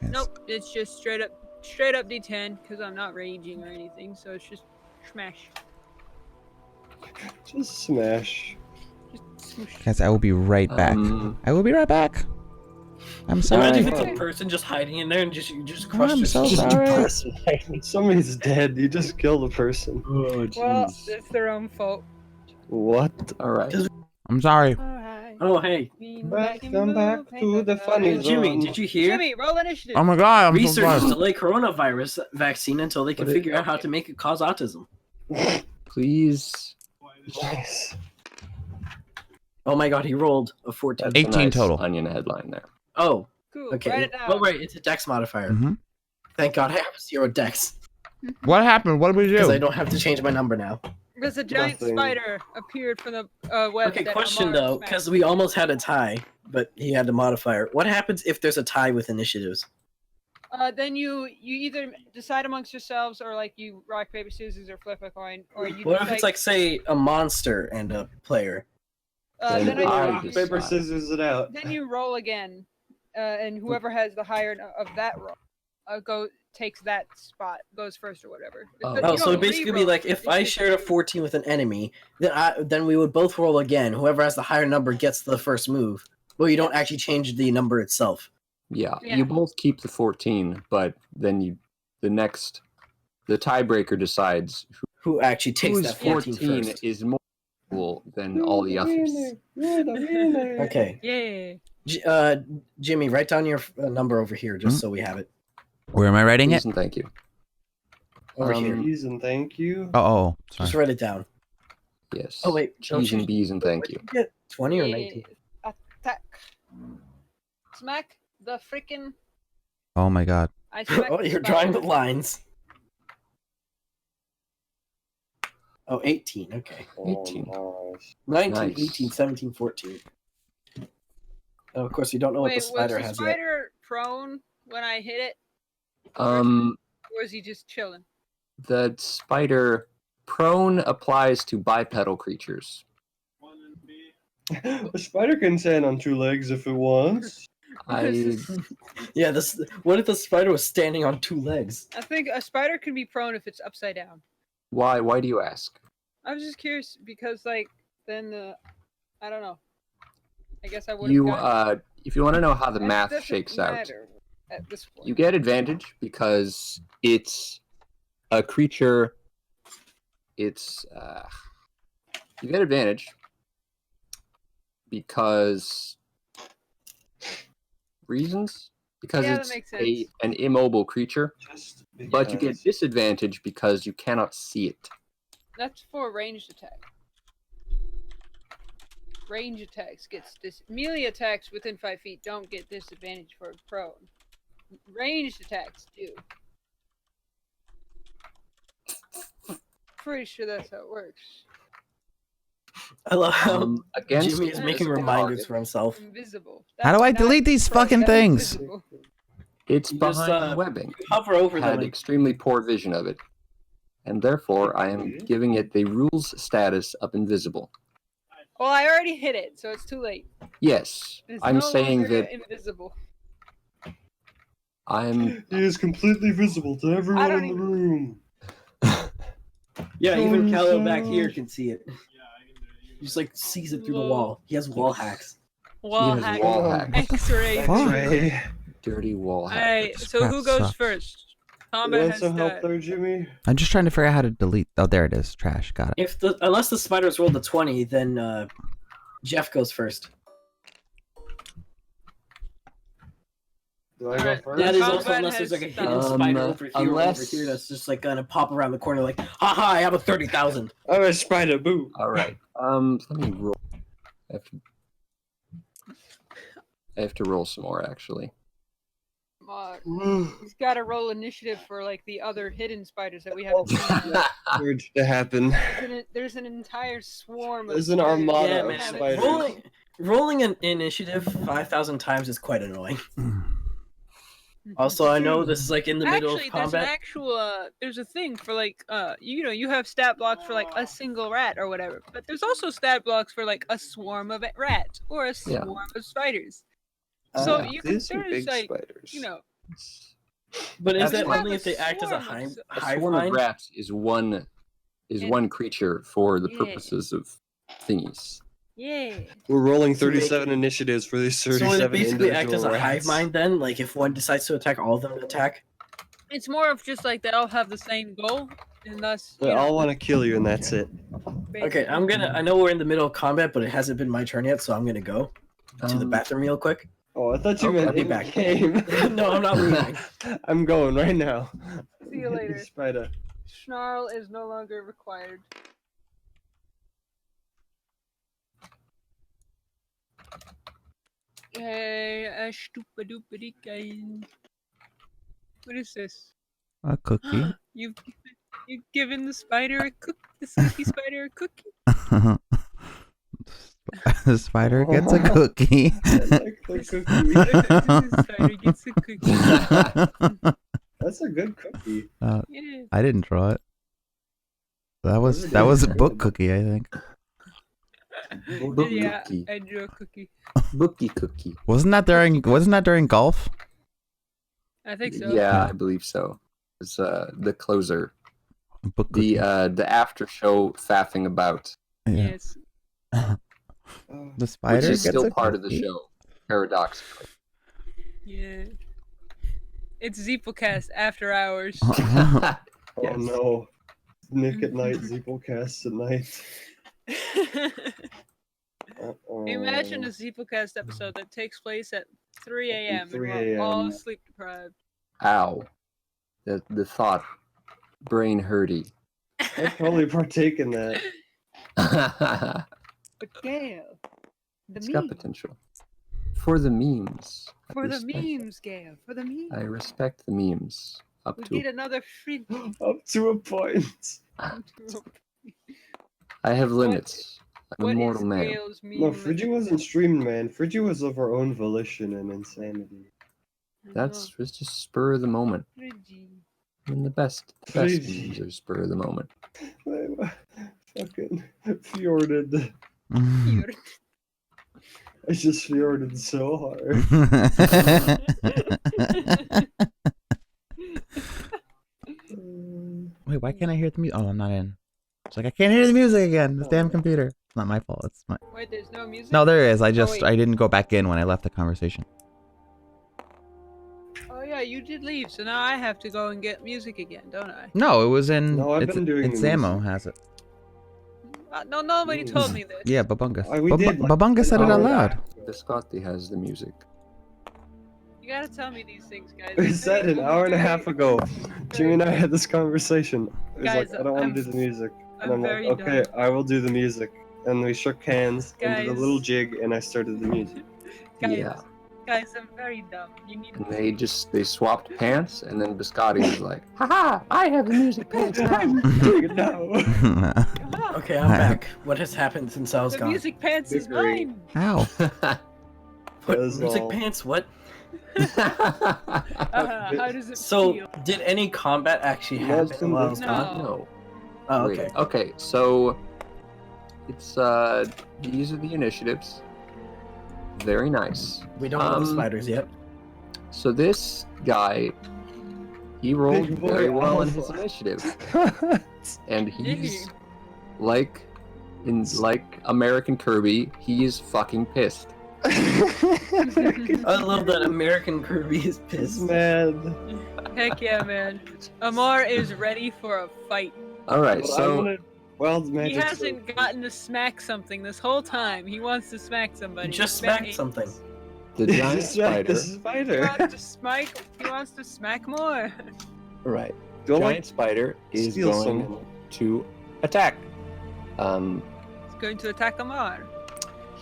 Nope. It's just straight up D10 because I'm not raging or anything. So it's just smash. Just smash. Just smoosh. Guys, I will be right back. I will be right back. I'm sorry. Imagine if it's a person just hiding in there and you just crush I'm their so skull. sorry. When somebody's dead, you just kill the person. Oh, Well, jeez. it's their own fault. What? All right. I'm sorry. Alright. Oh hey, Welcome back to the funny hey Jimmy, zone. did you hear? Jimmy, roll initiative. Oh my god, I'm so Researchers sorry. delay coronavirus vaccine until they can What figure out how to make it cause autism. Please. Nice. Oh my god, he rolled a 14. That's a 18 nice total. Onion headline there. Oh, Cool. okay. Write it down. Oh right, it's a dex modifier. Mhm. Thank god I have 0 dex. What happened? What did we Because I do? don't have to change my number now. There's a giant Nothing. spider appeared from the web. Okay, that question Amar though, smashed. because we almost had a tie, but he had the modifier. What happens if there's a tie with initiatives? Then you either decide amongst yourselves, or like you rock paper scissors or flip a coin, or you. What if it's like, say, a monster and a player? Then Then, I you, Rock, decide. paper, scissors it out. then you roll again, and whoever has the higher of that roll, takes that spot, goes first or whatever. Oh. You Oh, so don't it'd basically be re-roll, like if it I just shared a takes 14 with an enemy, then we would both roll again. Whoever has the higher number gets the first move. Well, you don't actually change the number itself. Yeah, Yeah. you both keep the 14, but then the tiebreaker decides Who actually takes whose that 14 first? is more cool than all the others. You're the winner. Okay. Yeah. Jimmy, write down your number over here just so we have it. Where am I writing Please it? and thank you. Over here. Please and thank you. Oh, Just sorry. write it down. Yes. Oh, wait, don't Cheese you- and bees and thank What'd you. get? 20 or 19? Attack. Smack the freaking. Oh my god. I smack Oh, the you're spider. drawing the lines. Oh, 18. Okay. 18. Oh, nice. 19, Nice. 18, 17, 14. Oh, of course, you don't know what Wait, the spider was the has yet. spider prone when I hit it, or was he just chilling? The spider prone applies to bipedal creatures. A spider can stand on two legs if it wants. I Yeah, what if the spider was standing on two legs? I think a spider can be prone if it's upside down. why do you ask? I was just curious because, like, then I don't know. I guess I would. If you want to know how the math shakes out, at this point. you get advantage because it's a creature. It's you get advantage because reasons because Yeah, that it's makes sense. an immobile creature, Just but you get because. disadvantage because you cannot see it. That's for ranged attack. Range attacks gets melee attacks within 5 feet don't get disadvantage for prone. Ranged attacks do. Pretty sure that's how it works. I love how Against Jimmy is making invisible reminders target. for himself. Invisible. How do I That's not delete these prone, fucking that's things? invisible. It's You just, behind webbing. Hover over Had them. extremely poor vision of it, and therefore I am giving it the rules status of invisible. Well, I already hit it, so it's too late. Yes, It's I'm no saying longer that invisible. I'm. He is completely visible to everyone in the room. Yeah, even Show Kallow back yourself. here can see it. He just like sees it through the wall. He has wall hacks. Wall has hack. wall hacks. X-ray. Fuck. X-ray. Dirty wall hack. Alright, This so crap who goes sucks. first? You Combat want has some help that. there, Jimmy? I'm just trying to figure out how to delete. Oh, there it is. Trash. Got it. Unless the spiders rolled a 20, then Geoff goes first. Do I go Alright. first? That is Combat also unless there's like a has hidden stopped. spider over here or over Unless- here that's just like gonna pop around the corner like, haha, I have a 30,000. I'm a spider. Boo. All right. Let me roll. I have to roll some more actually. He's got to roll initiative for like the other hidden spiders that we haven't seen. Urge to happen. There's an entire swarm. Of There's an spiders armada Yeah, of we man. haven't spiders. seen. Rolling an initiative 5,000 times is quite annoying. Also, I know this is like in the middle Actually, of there's an combat. actual there's a thing for like you have stat blocks for like a single rat or whatever, but there's also stat blocks for like a swarm of rats or a Yeah. swarm of spiders. So Yeah. you can These are there's big like spiders. But is That's that fine. only if they act as a Swarm of A hive swarm of mind? rats is one creature for the Yeah. purposes of thingies. yeah. We're rolling So they- 37 initiatives for these So 37 would it basically act as a individual hive rats. mind then? Like if one decides to attack, all of them attack? It's more of just like they all have the same goal, and thus They all want to kill you, and that's it. Okay, I know we're in the middle of combat, but it hasn't been my turn yet, so I'm gonna go to the bathroom real quick. Oh, I thought you Okay, meant I'll be in back. game. No, I'm not leaving. I'm going right now. See you later. Spider. Snarl is no longer required. Hey, a stupid guy. What is this? A cookie. You've given the spider a cookie. The sleepy spider a cookie. The spider gets a cookie. I like the cookie. Spider gets a cookie. That's a good cookie. Yeah. I didn't draw it. That was a book cookie, I think. Yeah, Cookie. I drew a cookie. Bookie cookie. Wasn't that during golf? I think so. Yeah, I believe so. It's the closer. Book The cookie. the after show faffing about, Yeah. Yes. The spider which is gets still a part of the cookie? show, paradoxically. Yeah. It's Zeeplecast after hours. Oh Yes. no. Nick at night, Zeeplecast at night. Imagine a Zeeplecast episode that takes place at 3 a.m. and 3 we're all a.m.. sleep deprived. Ow. The thought, brain hurty. I'd probably partake in that. But Gail, the It's got memes. potential. For the memes. I For the respect- memes, Gail. For the memes. I respect the memes. Up We to get another free. Up to a point. I have limits. I'm What a is mortal man. Gail's meme? No, Friggy wasn't streamed, man. Friggy was of our own volition and insanity. That's it's just spur of the moment. I mean, the best Fridgy. memes are spur of the moment. Fucking fjorded. I just fjorded so hard. Wait, why can't I hear the music? Oh, I'm not in. It's like I can't hear the music again. This damn computer. It's not my fault. It's my. Wait, there's no music? No, there is. I wait. didn't go back in when I left the conversation. Oh yeah, you did leave, so now I have to go and get music again, don't I? No, it was in. No, I've been doing it's the Samo music. has it. No, nobody told me this. Yeah, Babunga. We did, like, Babunga said it an out hour loud. Biscotti has the music. You gotta tell me these things, guys. We I'm said very- an hour and a very- half ago. Jimmy and I had this conversation. It was Guys, like, I don't want to I'm- do the music. And I'm I'm like, very okay, dumb. I will do the music. And we shook hands and did a Guys. little jig, and I started the music. Guys, Yeah. guys, I'm very dumb. You need And they swapped pants, and then Biscotti was like, haha, I have the music pants now. Doing it now. Okay, I'm back. What has happened since I was the gone? music pants is Victory. mine. Ow. What, That's music all. pants? What? How does it So, feel? did any combat actually No, happen while I was no. gone? No. Oh, Wait, okay. okay, so it's these are the initiatives. Very nice. We don't know the Um, spiders yet. So this guy, he rolled Big boy very well in his alpha. initiative, and Did he's like American Kirby, he is fucking pissed. I love that American Kirby is This pissed. man. Heck yeah, man. Amar is ready for a fight. All right, Well, so I'm gonna wild He magic. hasn't gotten to smack something this whole time. He wants to smack somebody. Just Spent smacked eight- something. the giant Just smack spider. the He spider. wants to smack. He wants to smack more. Right, Don't giant like spider is steal going someone. to attack. He's going to attack Amar.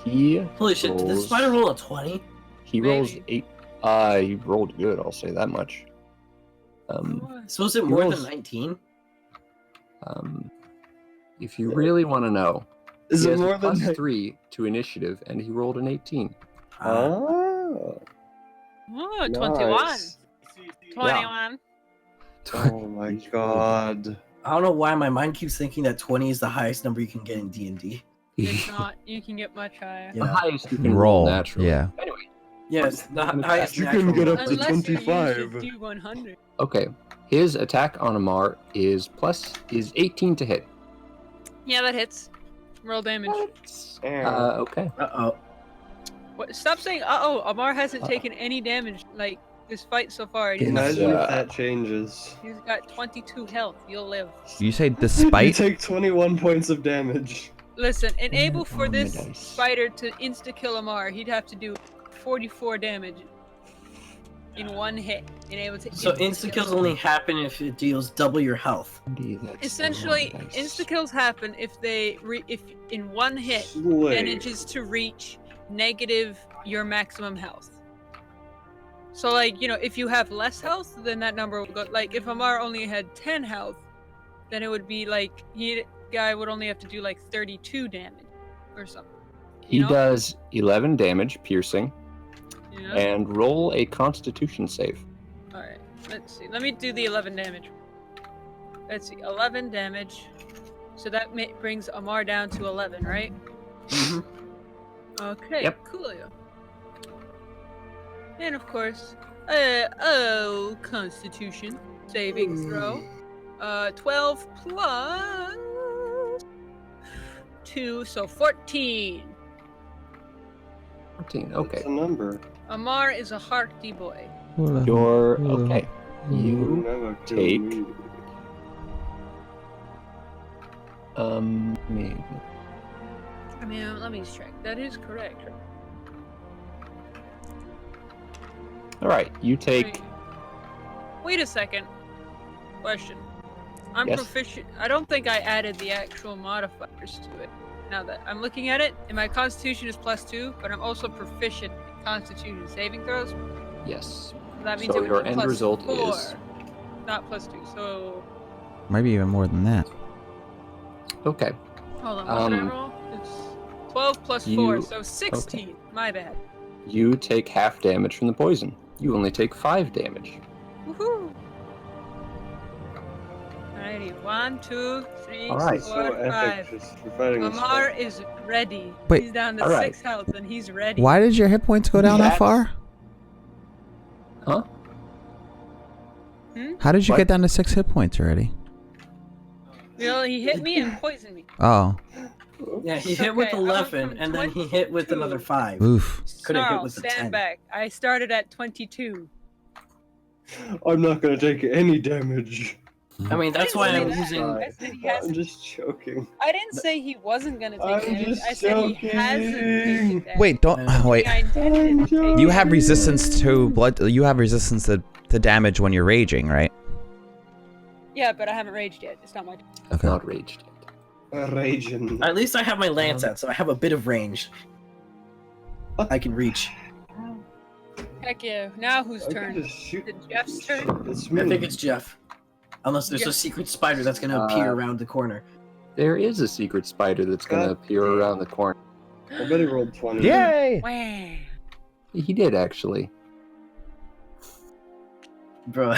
He Holy shit, did this rolls- spider roll a 20? He rolls Maybe. 8. He rolled good. I'll say that much. So was it He more rolls- than 19? If you really want to know, Is he it has more a than plus 3 to initiative, and he rolled an 18. Oh. Oh, 21. Nice. 21. Oh my god. I don't know why my mind keeps thinking that 20 is the highest number you can get in D&D. It's not. You can get much higher. The Yeah. highest you can Roll. roll naturally. Yeah. Anyway, Yes, the highest You can natural get roll. up to Unless 25. you use your D100. okay. His attack on Amar is 18 to hit. Yeah, that hits. Roll damage. Okay. Uh-oh. What? Stop saying uh-oh. Amar hasn't taken any damage, like, this fight so far. He's, Nice. Imagine uh, if that changes. he's got 22 health. You'll live. You say You despite? take 21 points of damage. Listen, enable for Oh, my this dice. spider to insta-kill Amar, he'd have to do 44 damage in one hit. Enable to So insta-kill. insta-kills only happen if it deals double your health. Essentially, insta-kills happen if they if in one hit Slay. manages to reach negative your maximum health. So, like, you know, if you have less health, then that number would go. Like, if Amar only had 10 health, then it would be like guy would only have to do like 32 damage or something. He You know? does 11 damage, piercing, You know? and roll a Constitution save. All right, let's see. Let me do the 11 damage. Let's see, 11 damage. So that brings Amar down to 11, right? Mhm. Okay, Yep. cool. And of course, Constitution saving throw. 12 plus 2, so 14. 14. Okay. It's a number. Amar is a hearty boy. You're okay. You Never kill take- me. me. I mean, let me check. That is correct. All right. You take. Wait a second. Question. I'm Yes. proficient. I don't think I added the actual modifiers to it. Now that I'm looking at it, and my Constitution is +2, but I'm also proficient in Constitution saving throws. Yes. That means So it would your be end result +4, is. not +2. So Maybe even more than that. Okay. hold on. What did I roll? It's 12 plus 4, so 16. My bad. You take half damage from the poison. You only take 5 damage. Woohoo! Alrighty, 1, 2, 3, All right. 4, So epic 5. just for fighting this Amar fight. is ready. Wait. He's down to All right. 6 health and he's ready. Why did your hit points go down that That's- far? Huh? How did you What? get down to 6 hit points already? Well, he hit me and poisoned me. Oh, Yeah, he It's hit with okay, I went 11, from and then he 22. hit with another 5. oof. Couldn't hit Snarl, with a stand 10. back. I started at 22. I'm not gonna take any damage. I mean, that's why I'm using. I said he hasn't. I'm just joking. I didn't say he wasn't gonna take I'm damage. just I said he hasn't taken joking. damage. Wait, don't wait. I intended him to take You have damage. resistance to blood. You have resistance to damage when you're raging, right? Yeah, but I haven't raged yet. It's not my. I've not raged. Raging. At least I have my lance out, so I have a bit of range. I can reach. Heck yeah. Now whose I turn? can just shoot. Is it Jeff's turn? It's I me. think it's Geoff. Unless there's a Jeff. secret spider that's gonna appear around the corner. There is a secret spider that's going to God appear damn. around the corner. I bet he rolled 20. Yay! Wah, He did actually. Bro. wah.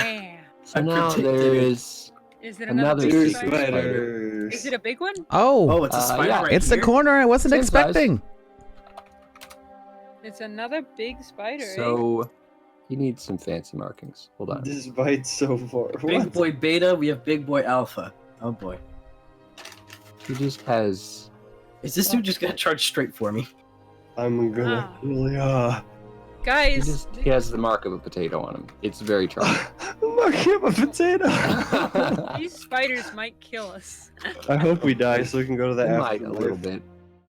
So I now predicted there it. is. Is it Another another Two big secret spider? spiders. Is it a big one? Oh, Oh, it's a spider yeah, right it's here. the corner I wasn't Same size. expecting. It's another big spider. eh? So he needs some fancy markings. Hold on. This bites so far. Big What? boy beta, we have big boy alpha. Oh boy. He just has. Is this dude just gonna charge straight for me? I'm gonna Ah. kill ya. Guys, He has the mark of a potato on him. It's very charming. Look at my potato. these spiders might kill us. I hope we die so we can go to the He might a afterlife. little bit.